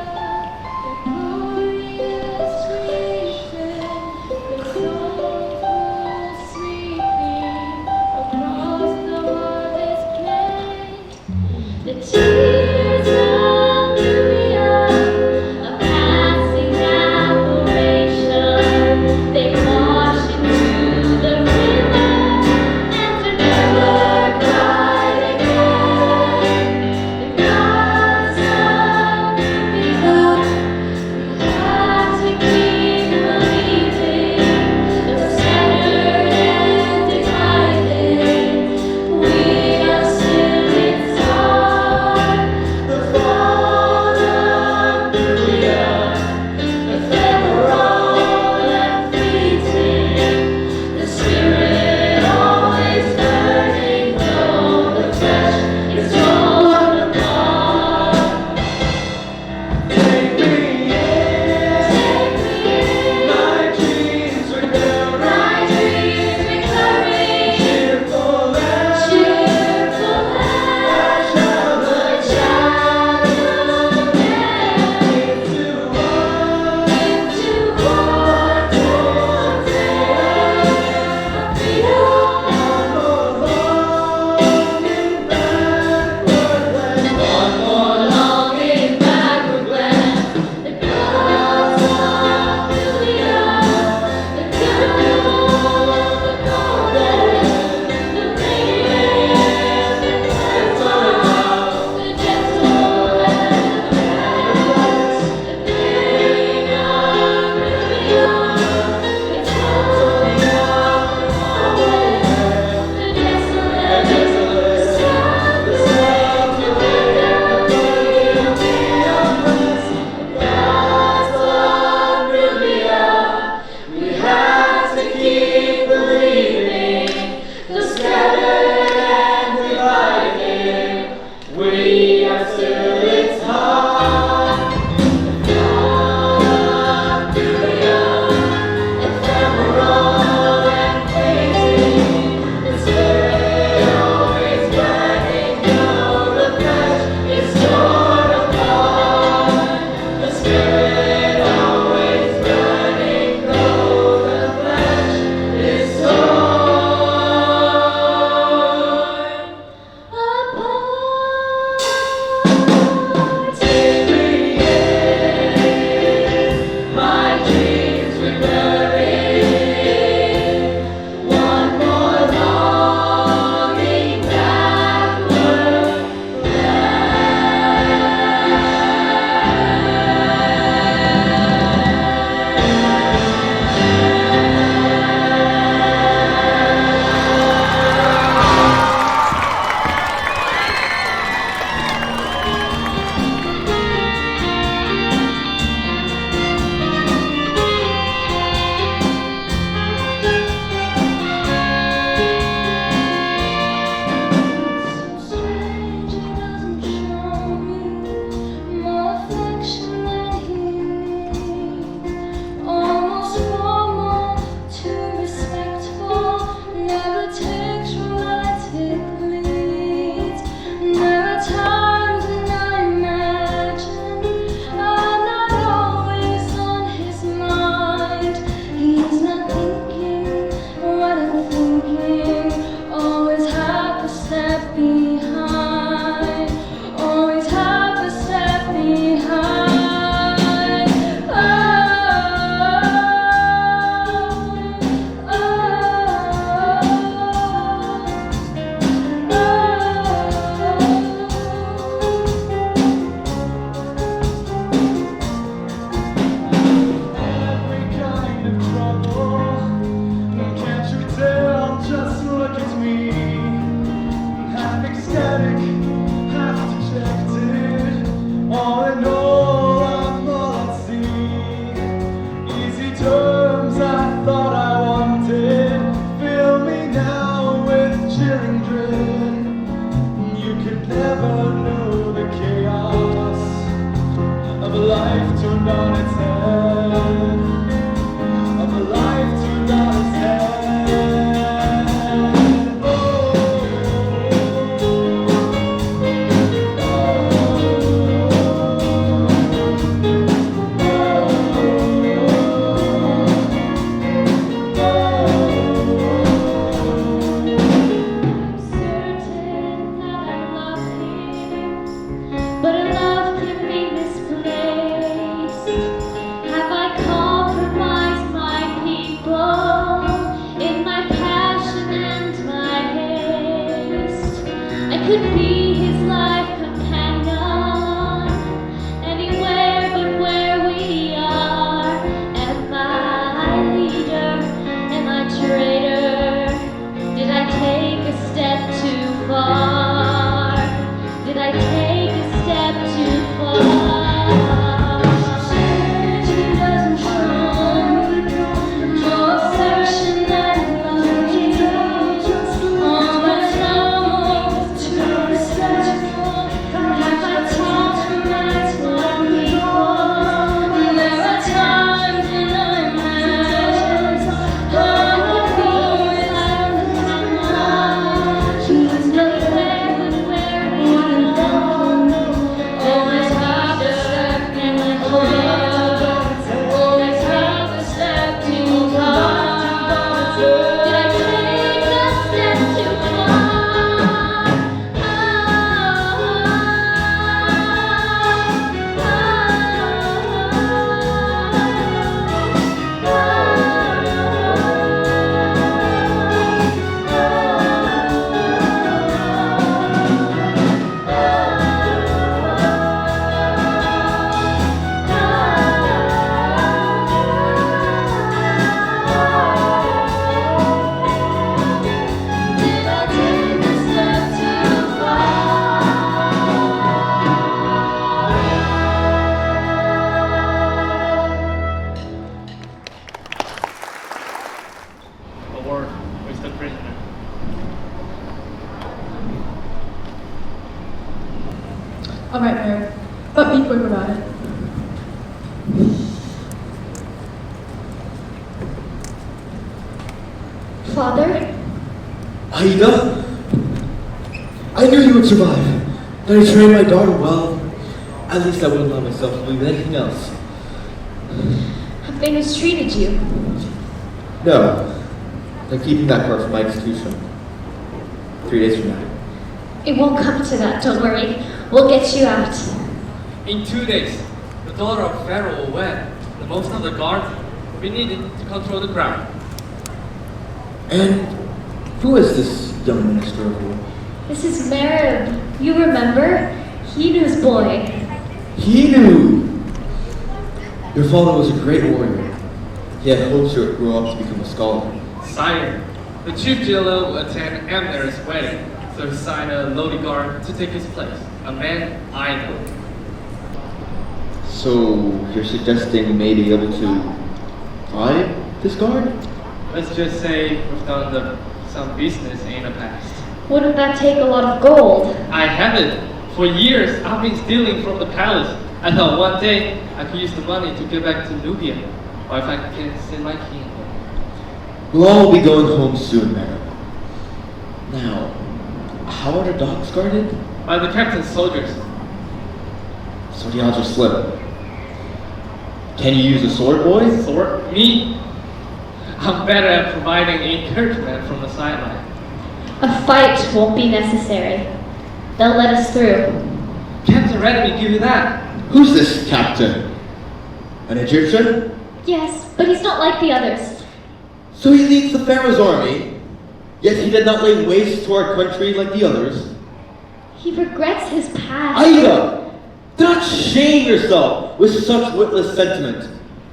Speaker 8: the glorious region, the soulful sweeping
Speaker 2: never knew the chaos of a life turned on its head, of a life turned on its head.
Speaker 14: All right, Mereb, but be quick about it.
Speaker 12: Father?
Speaker 11: Aida? I knew you would survive. But I trained my daughter well. At least I wouldn't allow myself to believe anything else.
Speaker 8: Have they mistreated you?
Speaker 11: No. They're keeping that part from my execution. 3 days from now.
Speaker 8: It won't come to that, don't worry. We'll get you out.
Speaker 3: In 2 days, the daughter of Pharaoh will wed. The most of the guards will be needed to control the crowd.
Speaker 11: And who is this young minister of war?
Speaker 8: This is Mereb. You remember? Hinu's boy.
Speaker 11: Hinu! Your father was a great warrior. He had hopes you would grow up to become a scholar.
Speaker 3: Sire, the chief jailer will attend Amneris' wedding, so he signed a lowly guard to take his place, a man I know.
Speaker 11: So you're suggesting we may be able to bribe this guard?
Speaker 3: Let's just say we've done some business in the past.
Speaker 8: Wouldn't that take a lot of gold?
Speaker 3: I haven't. For years, I've been stealing from the palace. I thought one day I could use the money to get back to Nubia, or if I can send my king home.
Speaker 11: We'll all be going home soon, Mereb. Now, how are the docks guarded?
Speaker 3: By the captain's soldiers.
Speaker 11: So the odds are slim. Can you use a sword, boy?
Speaker 3: Sword? Me? I'm better at providing encouragement from the sideline.
Speaker 8: A fight won't be necessary. They'll let us through.
Speaker 3: Captain Radames give you that.
Speaker 11: Who's this captain? An Egyptian?
Speaker 8: Yes, but he's not like the others.
Speaker 11: So he leads the Pharaoh's army, yet he did not lay waste to our country like the others.
Speaker 8: He regrets his past.
Speaker 11: Aida! Do not shame yourself with such witless sentiment.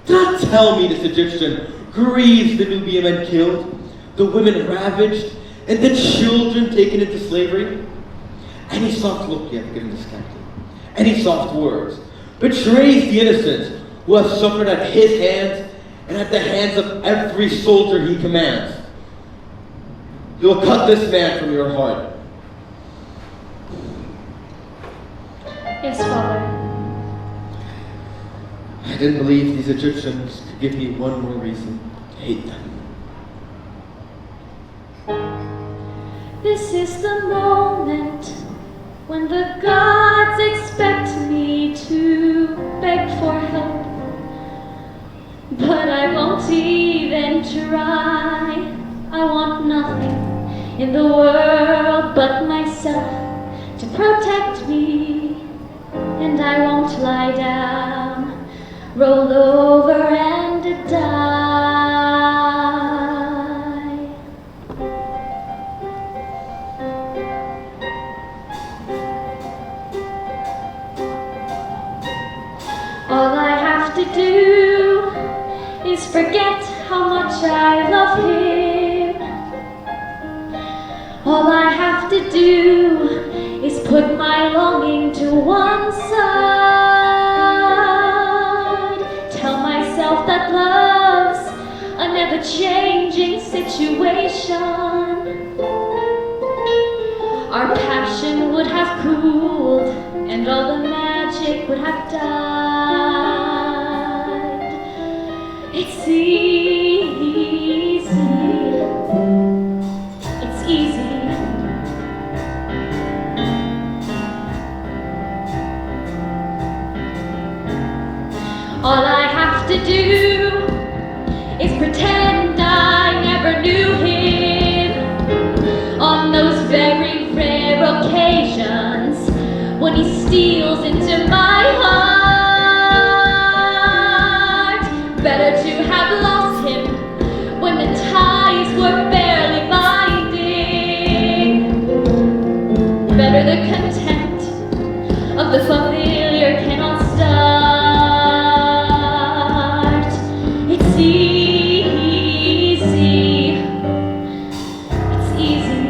Speaker 11: Do not tell me this Egyptian grieves the Nubian men killed, the women ravaged, and the children taken into slavery. Any soft look you have given this captain, any soft words, betrays the innocent who have suffered at his hands and at the hands of every soldier he commands. You will cut this man from your heart.
Speaker 8: Yes, Father.
Speaker 11: I didn't believe these Egyptians could give me one more reason to hate them.
Speaker 8: This is the moment when the gods expect me to beg for help. But I won't even try. I want nothing in the world but myself to protect me. And I won't lie down, roll over and die. All I have to do is forget how much I love him. All I have to do is put my longing to one side. Tell myself that love's a never-changing situation. Our passion would have cooled and all the magic would have died. It's easy. It's easy. All I have to do is pretend I never knew him. On those very rare occasions when he steals into my heart. Better to have lost him when the ties were barely binding. Better the contempt of the familiar cannot start. It's easy. It's easy.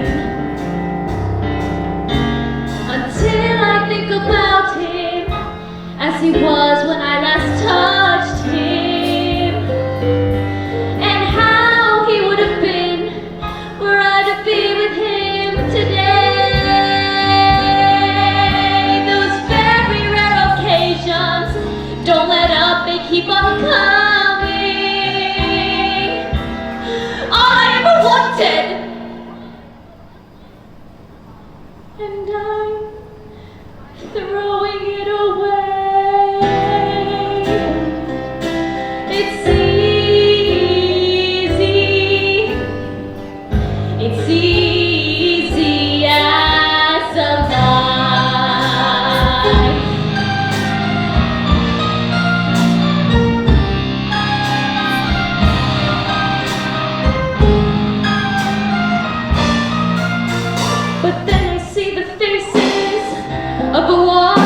Speaker 8: Until I think about him as he was when I last touched him, and how he would have been were I to be with him today. Those very rare occasions, don't let up, they keep on coming. All I ever wanted, and I'm throwing it away. It's easy. It's easy as a lie. But then I see the faces of a war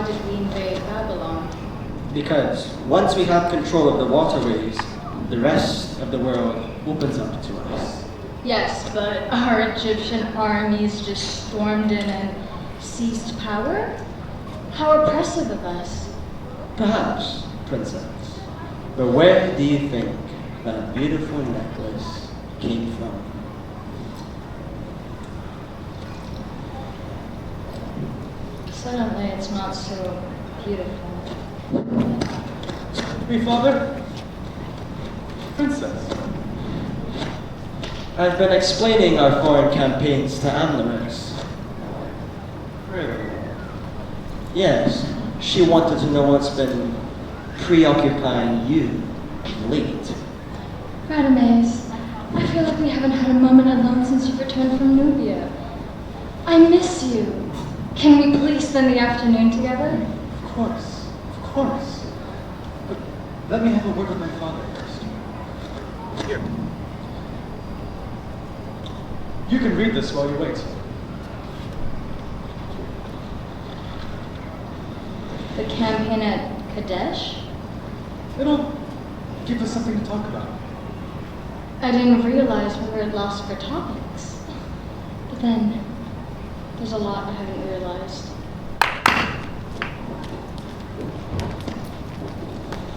Speaker 15: did we invade Babylon?
Speaker 5: Because once we have control of the waterways, the rest of the world opens up to us.
Speaker 15: Yes, but our Egyptian armies just stormed in and seized power? How oppressive of us.
Speaker 5: Perhaps, Princess. But where do you think that beautiful necklace came from?
Speaker 15: Suddenly it's not so beautiful.
Speaker 2: Me, Father? Princess.
Speaker 5: I've been explaining our foreign campaigns to Amneris.
Speaker 2: Really?
Speaker 5: Yes, she wanted to know what's been preoccupying you of late.
Speaker 15: Radames, I feel like we haven't had a moment alone since you've returned from Nubia. I miss you. Can we please spend the afternoon together?
Speaker 2: Of course, of course. But let me have a word with my father first. Here. You can read this while you wait.
Speaker 15: The campaign at Kadesh?
Speaker 2: It'll give us something to talk about.
Speaker 15: I didn't realize we were lost for topics. But then, there's a lot I haven't realized.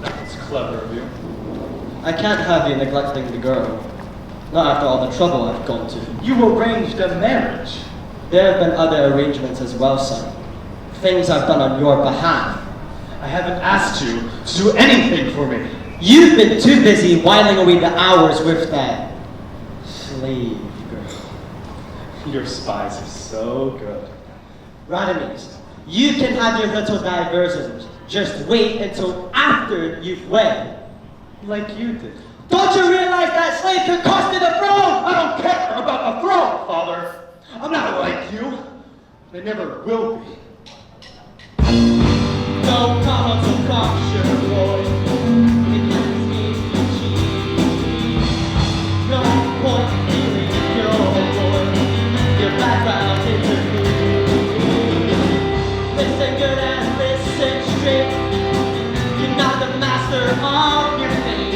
Speaker 2: That's clever of you.
Speaker 5: I can't have you neglecting the girl. Not after all the trouble I've gone to.
Speaker 2: You arranged a marriage.
Speaker 5: There have been other arrangements as well, son. Things I've done on your behalf.
Speaker 2: I haven't asked you to do anything for me.
Speaker 5: You've been too busy whiling away the hours with that slave girl.
Speaker 2: Your spies are so good.
Speaker 5: Radames, you can have your little diversions. Just wait until after you've wed.
Speaker 2: Like you did.
Speaker 5: Don't you realize that slave could cost you the throne?
Speaker 2: I don't care about a throne, Father. I'm not like you. I never will be.
Speaker 5: Don't come on so cocksure, boy. It gets me cheap. No point feeling your background interview. Listen good and listen straight. You're not the master of your fate.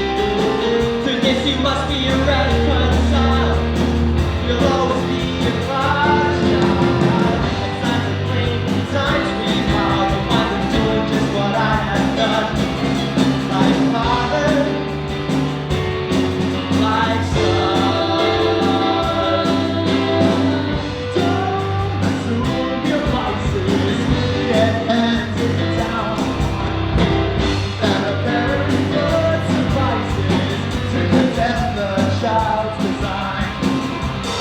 Speaker 5: To this you must be reconciled. You'll always be a father's child. It's time to blame, times we proud. But I'm doing just what I have done. Like father, like son.
Speaker 2: Don't assume your vices. Get handed down. And a very good suffices to condemn the child's design.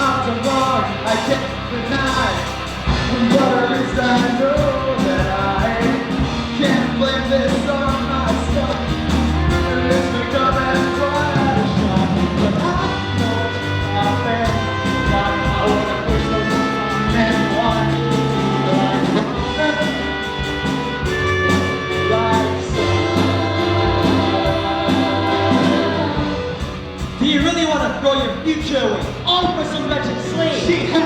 Speaker 2: After long, I can't deny. But at least I know that I can't blame this on my son. And it's become as quite a shock. But I know I've been like I wanna push those on anyone. Like son.
Speaker 5: Do you really want to throw your future away all for some wretched slave?
Speaker 2: She has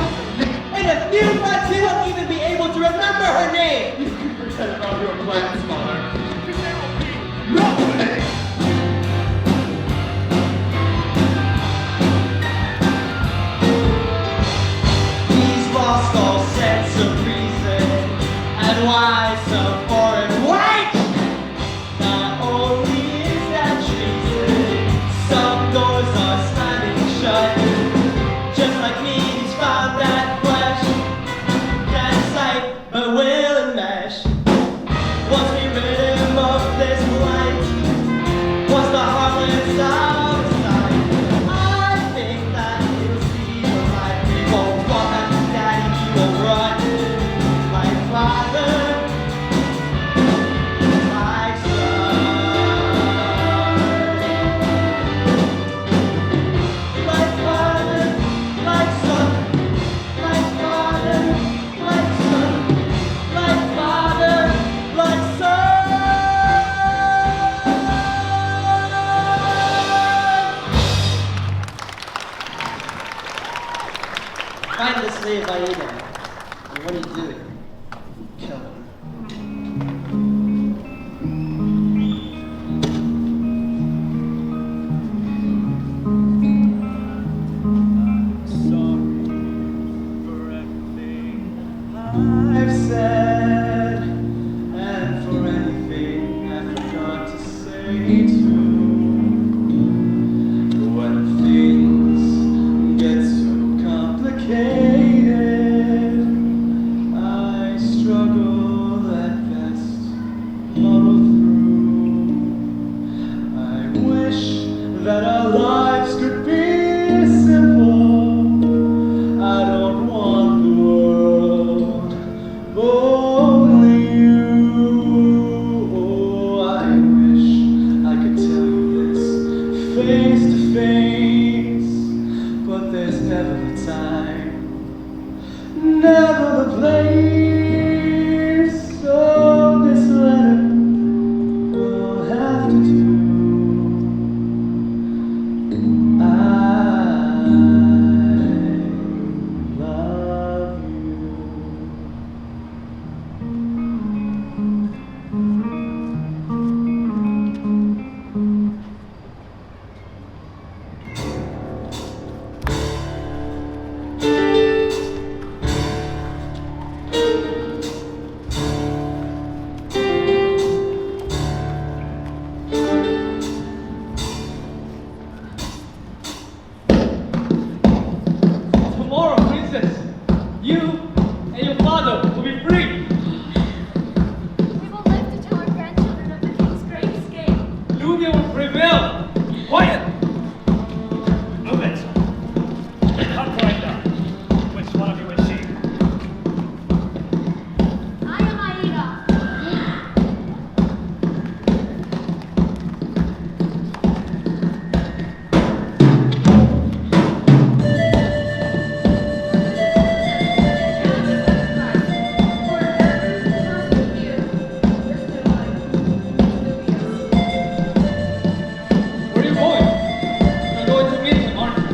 Speaker 5: In a few months, you won't even be able to remember her name!
Speaker 2: You can forget about your plans, Father. Because there will be no way.
Speaker 5: He's lost all sense of reason and why some foreign white. Not only is that treason, some doors are slamming shut. Just like me, he's found that flesh can't sight but will and mesh. Once we rid him of this blight, once the heartless out of sight, I think that he'll see the light. He won't walk after daddy, he will run like father,
Speaker 2: I've said, and for anything I forgot to say too. When things get so complicated, I struggle at best, muddle through. I wish that our lives could be simple. I don't want the world, only you. Oh, I wish I could tell you this face to face, but there's never the time, never the place. So this letter will have to do. I love you.
Speaker 3: Tomorrow, princess, you and your father will be free.
Speaker 12: We will live to tell our grandchildren of the king's great escape.
Speaker 3: Nubia will prevail. Quiet!
Speaker 16: Move it. Come right now. Which one of you is she?
Speaker 12: I am Aida.
Speaker 3: Where are you going? You're going to meet him, aren't you?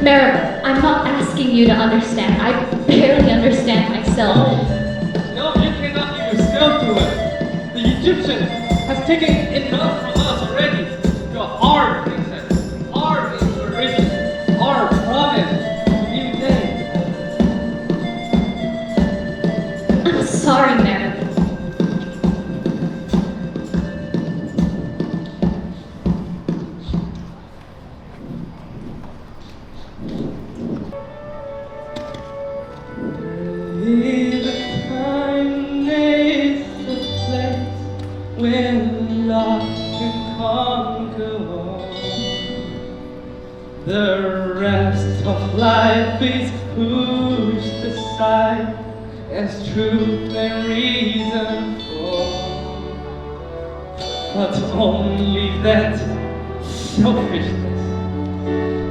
Speaker 15: Mereb, I'm not asking you to understand. I barely understand myself.
Speaker 3: No, you cannot leave yourself to it. The Egyptian has taken enough from us already. You're our princess, our inspiration, our promise to be made.
Speaker 15: I'm sorry, Mereb.
Speaker 2: Believe in kindness, a place where love can conquer all. The rest of life is pushed aside as truth and reason for. But only that selfishness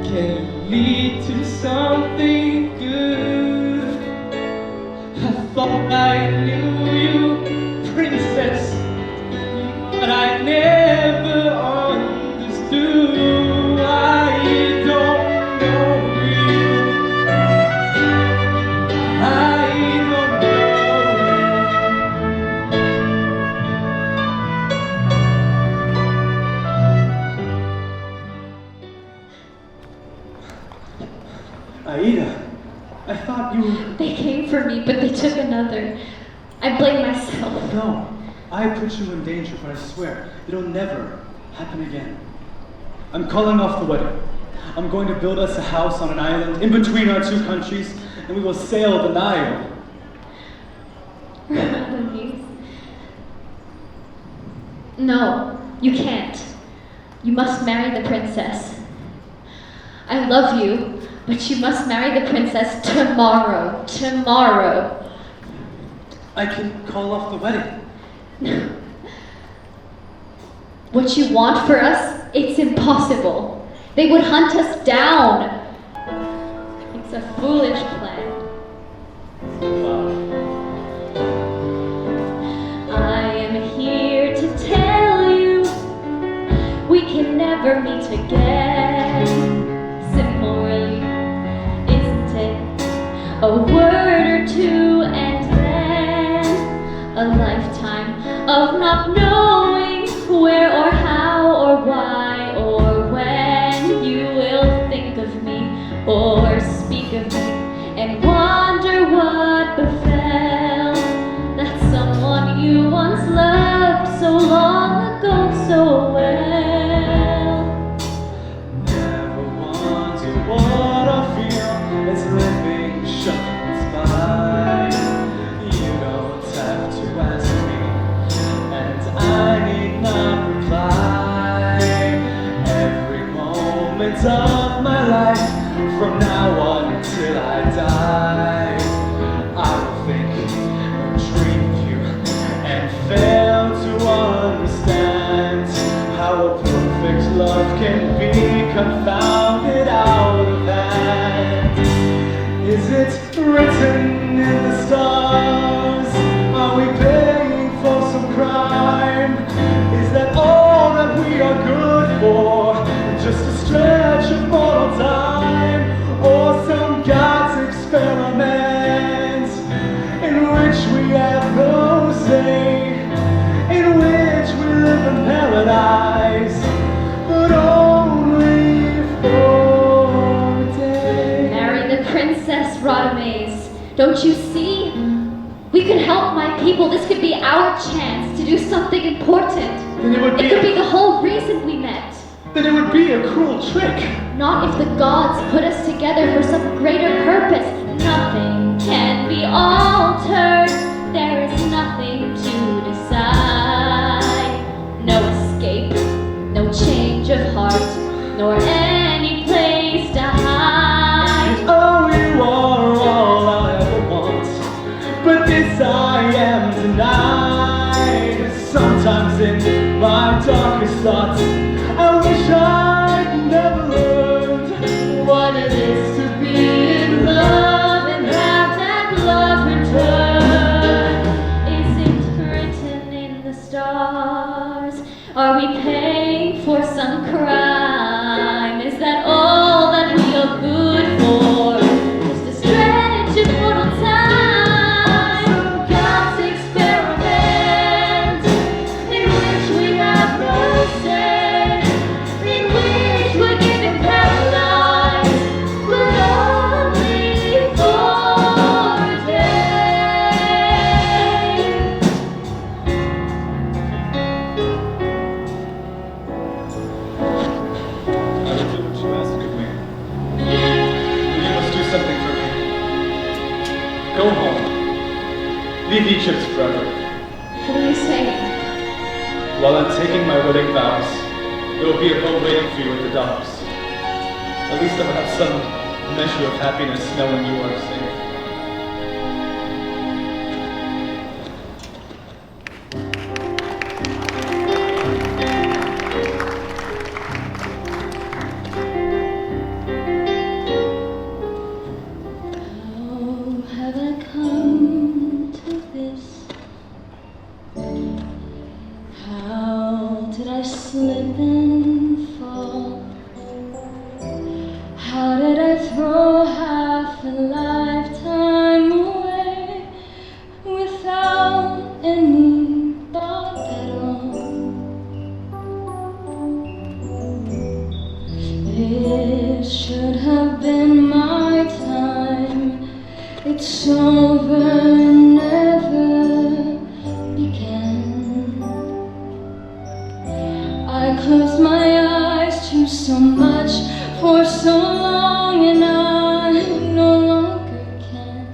Speaker 2: can lead to something good. I thought I knew you, princess, but I never understood. I don't know you. I don't know. Aida, I thought you.
Speaker 15: They came for me, but they took another. I blame myself.
Speaker 2: No, I put you in danger, but I swear it'll never happen again. I'm calling off the wedding. I'm going to build us a house on an island in between our two countries, and we will sail the Nile.
Speaker 15: Radames. No, you can't. You must marry the princess. I love you, but you must marry the princess tomorrow. Tomorrow.
Speaker 2: I can call off the wedding.
Speaker 15: What you want for us, it's impossible. They would hunt us down. It's a foolish plan. I am here to tell you we can never meet again. Simple, really, isn't it? A word or two and then a lifetime of not knowing where or how or why or when you will think of me or speak of me and wonder what befell.
Speaker 2: can be confounded out of hand. Is it written in the stars? Are we paying for some crime? Is that all that we are good for? Just a stretch of mortal time? Or some God's experiment in which we have no say, in which we live in paradise, but only for a day?
Speaker 15: Marry the princess, Radames. Don't you see? We can help my people. This could be our chance to do something important.
Speaker 2: Then it would be
Speaker 15: It could be the whole reason we met.
Speaker 2: Then it would be a cruel trick.
Speaker 15: Not if the gods put us together for some greater purpose. Nothing can be altered. There is nothing to decide. No escape, no change of heart, nor any place to hide.
Speaker 2: Oh, you are all I ever want, but this I am denied. Sometimes in my darkest thoughts, I wish I'd never learned what it is to be in love and have that love return.
Speaker 15: Is it written in the stars? Are we paying for some crime? Is that all that we are good for? Just a stretch of mortal time? Some God's experiment in which we have no say, in which we're given paradise, but only for a day.
Speaker 2: I will do what you ask of me. You must do something for me. Go home. Leave Egypt forever.
Speaker 15: What are you saying?
Speaker 2: While I'm taking my wedding vows, there will be a boat waiting for you at the docks. At least I will have some measure of happiness knowing you are safe.
Speaker 15: How have I come to this? How did I slip and fall? How did I throw half a lifetime away without any thought at all? It should have been my time. It's over, never began. I closed my eyes to so much for so long, and I no longer can.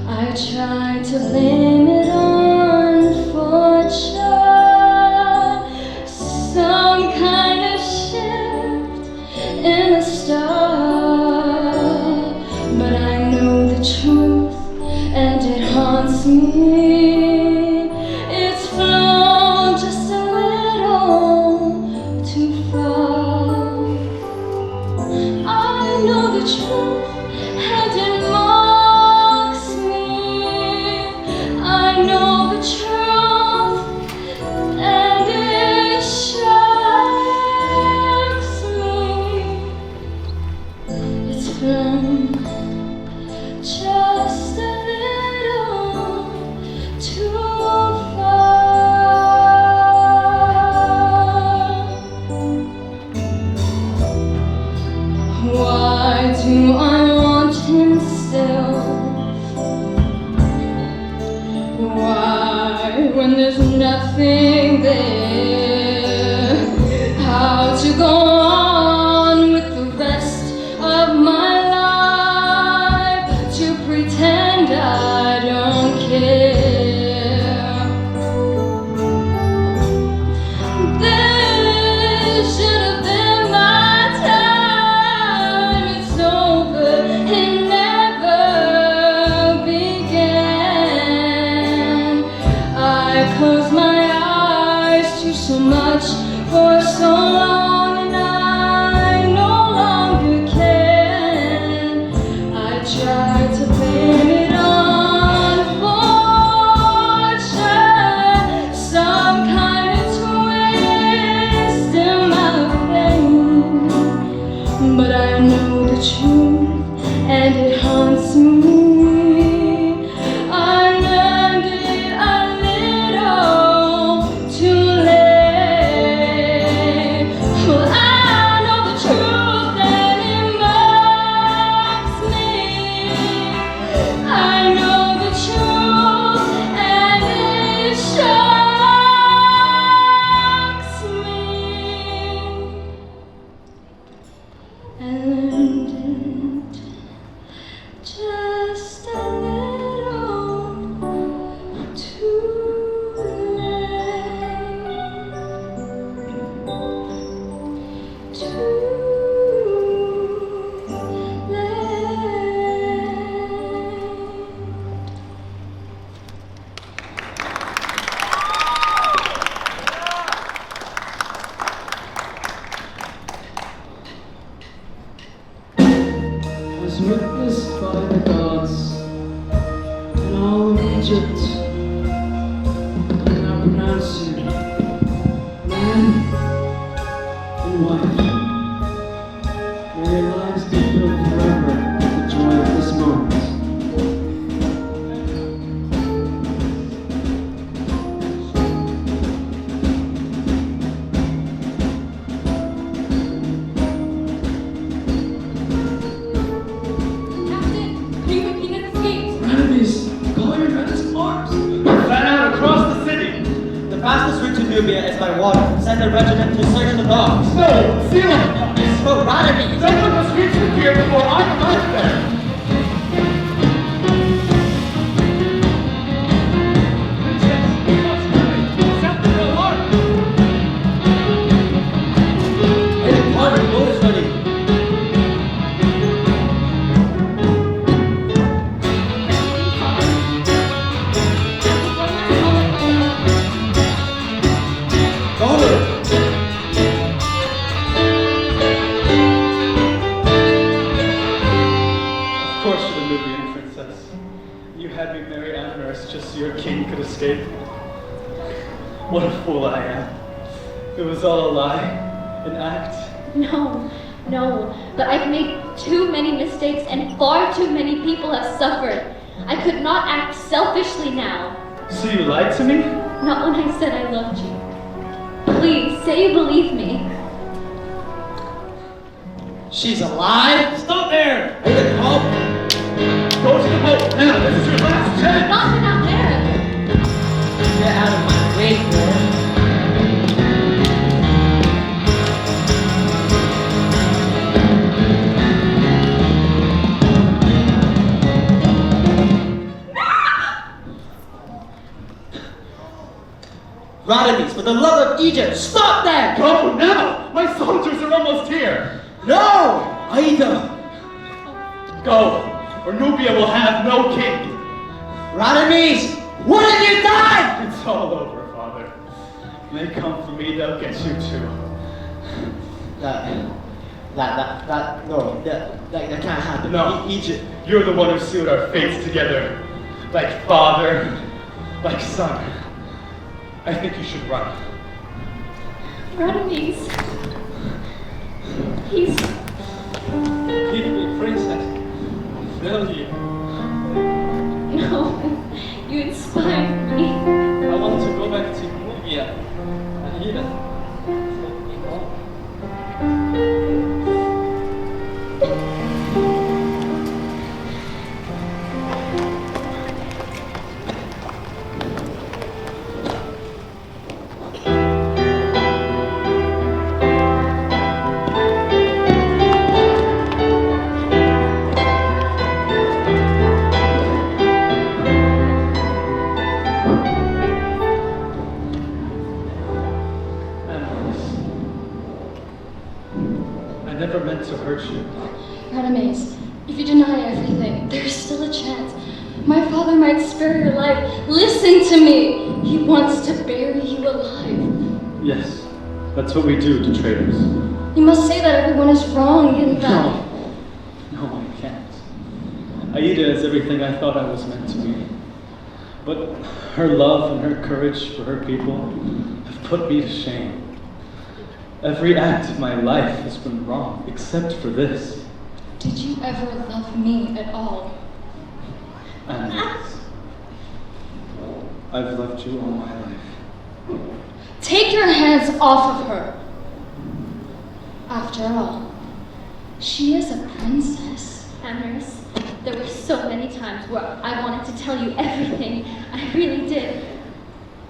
Speaker 15: I tried to blame it on fortune, some kind of shift in the star, but I know the truth and it haunts me. It's flown just a little too far. I know the truth and it mocks me. I know the truth and it shocks me. It's flown just a little too far. Why do I want him still? Why, when there's nothing there? How to go on with the rest of my life? To pretend I don't care. This should have been my time. It's over, it never began. I closed my eyes to so much for so long.
Speaker 17: Egypt. I now pronounce you man and wife. May your lives be filled forever with the joy of this moment.
Speaker 9: Nubia is by water. Send the regiment to search the dogs.
Speaker 18: No! Seal it!
Speaker 9: But Radames!
Speaker 18: Someone must reach the pier before I arrive there!
Speaker 2: What a fool I am. It was all a lie, an act.
Speaker 15: No, but I've made too many mistakes and far too many people have suffered. I could not act selfishly now.
Speaker 2: So you lied to me?
Speaker 15: Not when I said I loved you. Please, say you believe me.
Speaker 9: She's alive? Stop there! Aida, help!
Speaker 18: Go to the boat now! This is your last chance!
Speaker 15: Not without Mereb!
Speaker 9: Get out of my way, boy. Radames, for the love of Egypt, stop that!
Speaker 18: Go now! My soldiers are almost here!
Speaker 9: No! Aida!
Speaker 18: Go, or Nubia will have no king!
Speaker 9: Radames! What have you done?
Speaker 2: It's all over, Father. They come for me, they'll get you too.
Speaker 9: That can't happen.
Speaker 2: No, Egypt, you're the one who sealed our fates together. Like father, like son. I think you should run.
Speaker 15: Radames. He's...
Speaker 3: Give me, princess. I failed you.
Speaker 15: No. You inspired me.
Speaker 3: I want to go back to Nubia and Aida. Take me home.
Speaker 2: To hurt you.
Speaker 8: Radames, if you deny everything, there's still a chance. My father might spare your life. Listen to me. He wants to bury you alive.
Speaker 2: Yes, that's what we do to traitors.
Speaker 8: You must say that everyone is wrong in that.
Speaker 2: No, I can't. Aida is everything I thought I was meant to be. But her love and her courage for her people have put me to shame. Every act of my life has been wrong, except for this.
Speaker 8: Did you ever love me at all?
Speaker 2: And yes, I've loved you all my life.
Speaker 8: Take your hands off of her. After all, she is a princess.
Speaker 15: Amneris, there were so many times where I wanted to tell you everything. I really did.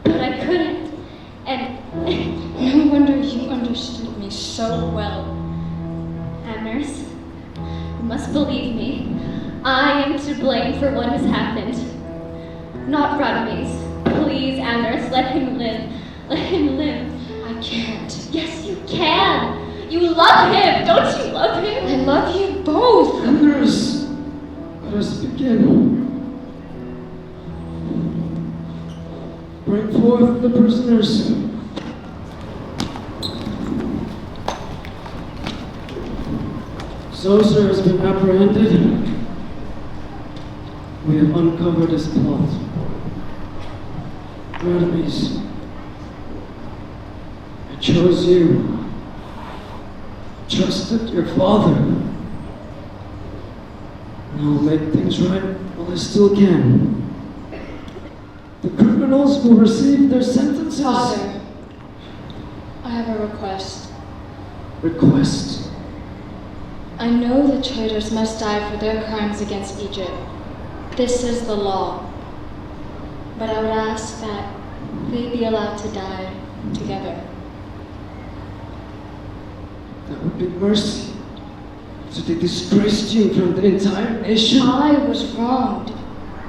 Speaker 15: But I couldn't. And
Speaker 8: no wonder you understood me so well.
Speaker 15: Amneris, you must believe me. I am to blame for what has happened. Not Radames. Please, Amneris, let him live. Let him live.
Speaker 8: I can't.
Speaker 15: Yes, you can. You love him. Don't you love him?
Speaker 8: I love you both.
Speaker 17: Amneris, let us begin. Bring forth the prisoners. Zoser has been apprehended. We have uncovered his plot. Radames, I chose you. Trusted your father. And I'll make things right while I still can. The criminals will receive their sentences.
Speaker 19: Father, I have a request.
Speaker 17: Request?
Speaker 19: I know the traitors must die for their crimes against Egypt. This is the law. But I would ask that they be allowed to die together.
Speaker 17: That would be mercy. So they disgraced you in front of the entire nation?
Speaker 19: I was wronged.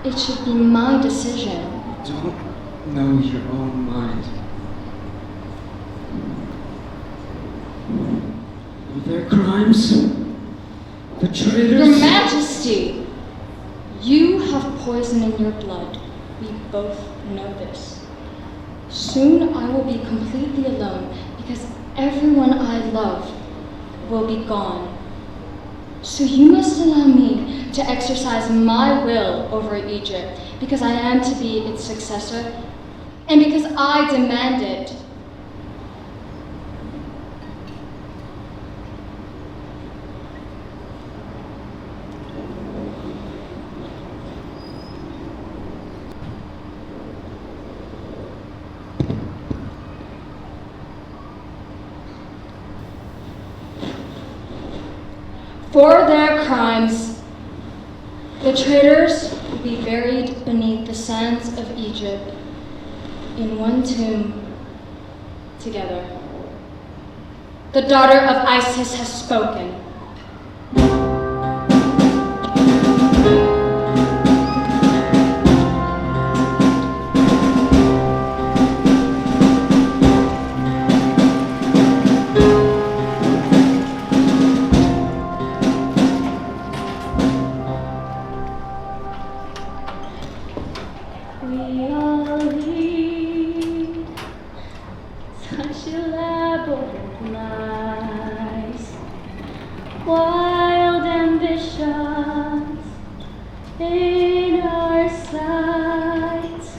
Speaker 19: It should be my decision.
Speaker 17: Don't know your own mind. Are there crimes? The traitors?
Speaker 19: Your Majesty, you have poison in your blood. We both know this. Soon I will be completely alone because everyone I love will be gone. So you must allow me to exercise my will over Egypt because I am to be its successor and because I demand it. For their crimes, the traitors will be buried beneath the sands of Egypt in one tomb together. The daughter of Isis has spoken.
Speaker 15: Wild ambitions in our sights,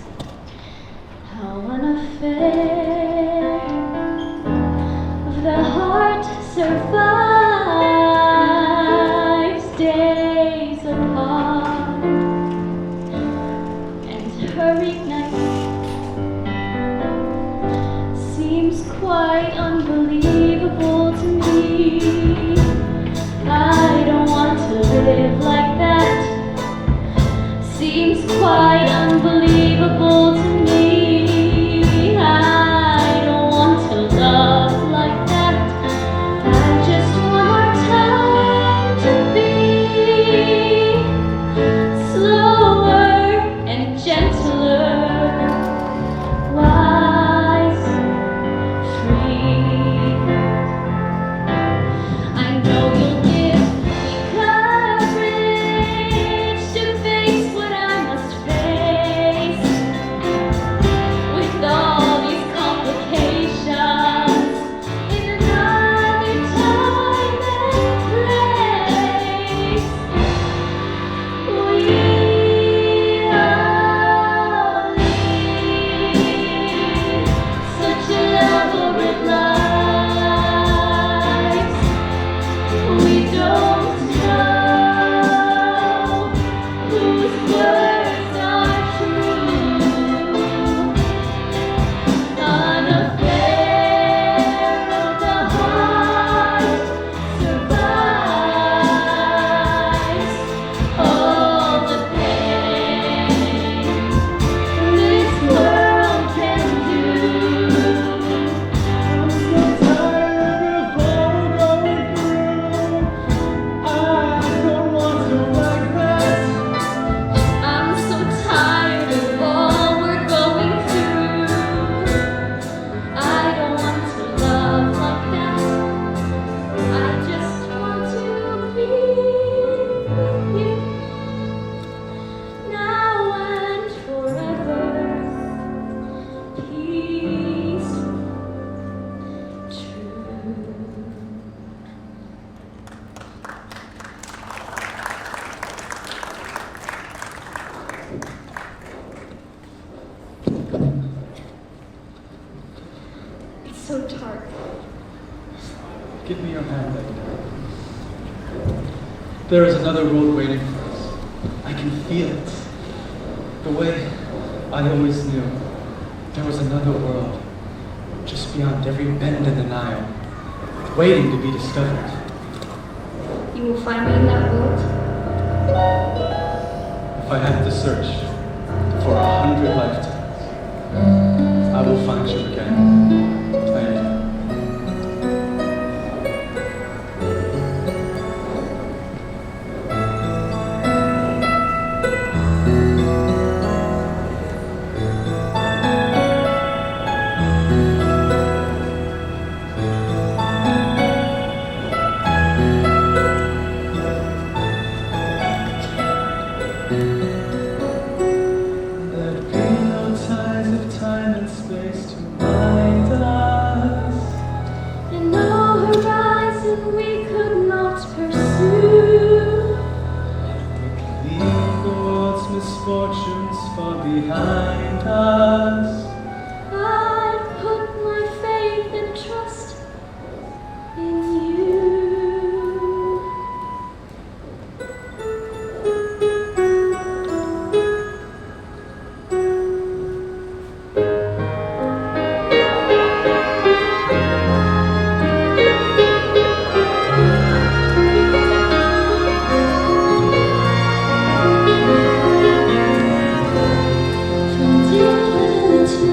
Speaker 15: how unfair of the heart survives days apart, and her ignite seems quite unbelievable to me. I don't want to live like that. Seems quite unbelievable to me. I don't want to love like that. I just want more time to be slower and gentler, wise, free. I know you'll give me courage to face what I must face.
Speaker 17: your hand, Aida. There is another world waiting for us. I can feel it. The way I always knew there was another world just beyond every bend in the Nile, waiting to be discovered.
Speaker 8: You will find me in that world.
Speaker 17: If I have to search for 100 lifetimes, I will find you again, Aida.
Speaker 8: From deep into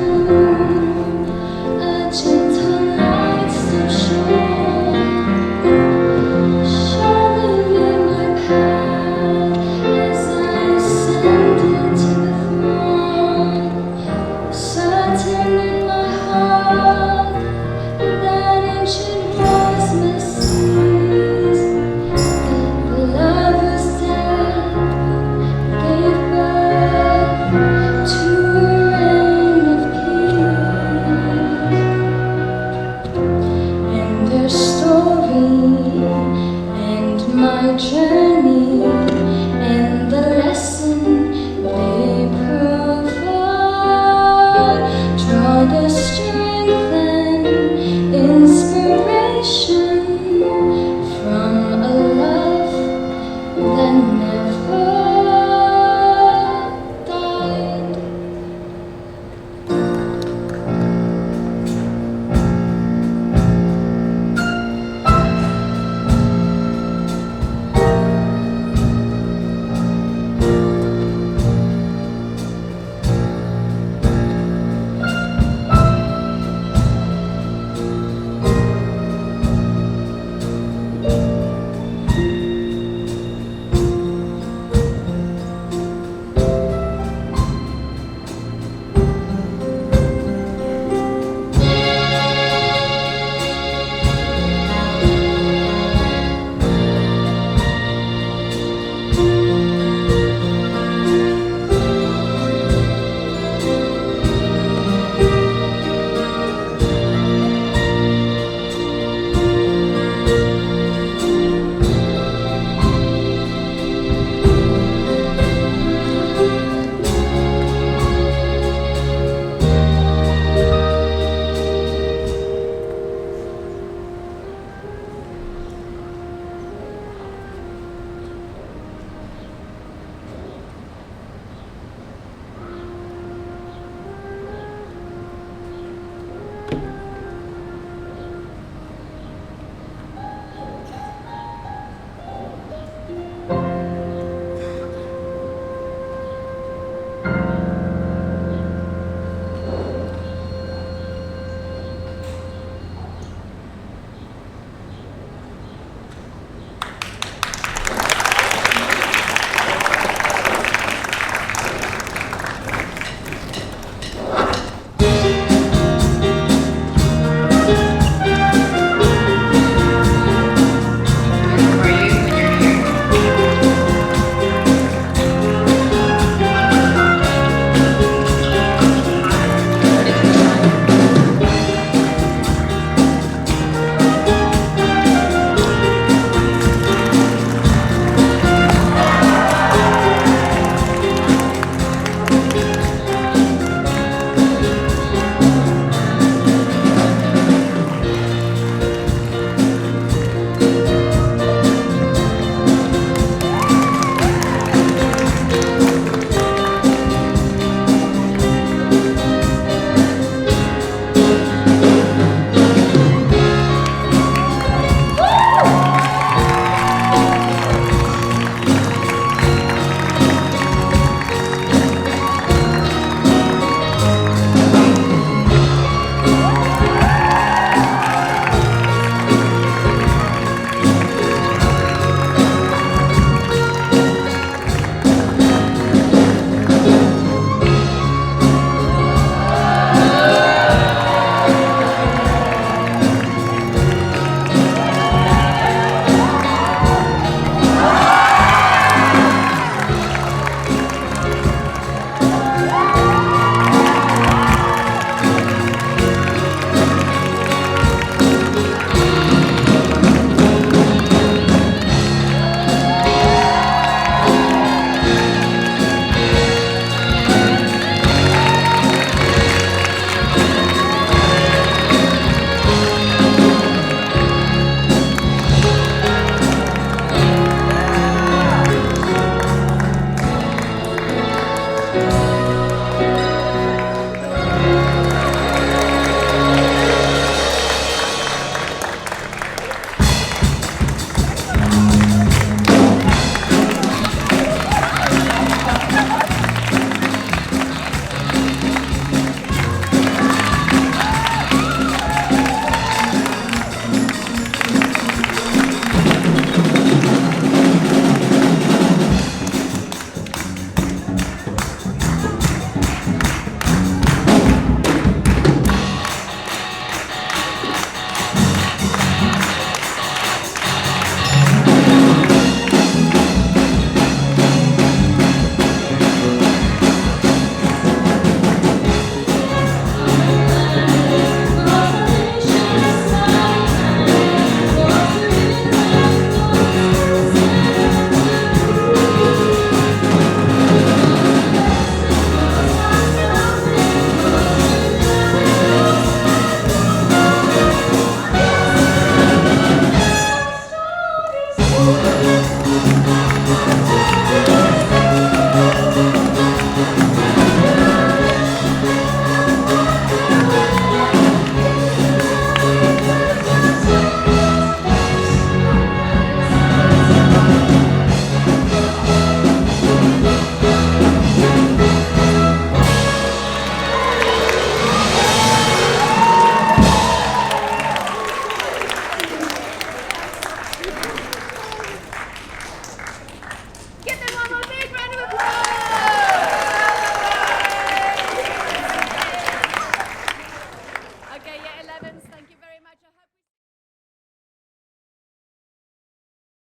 Speaker 13: Thank you.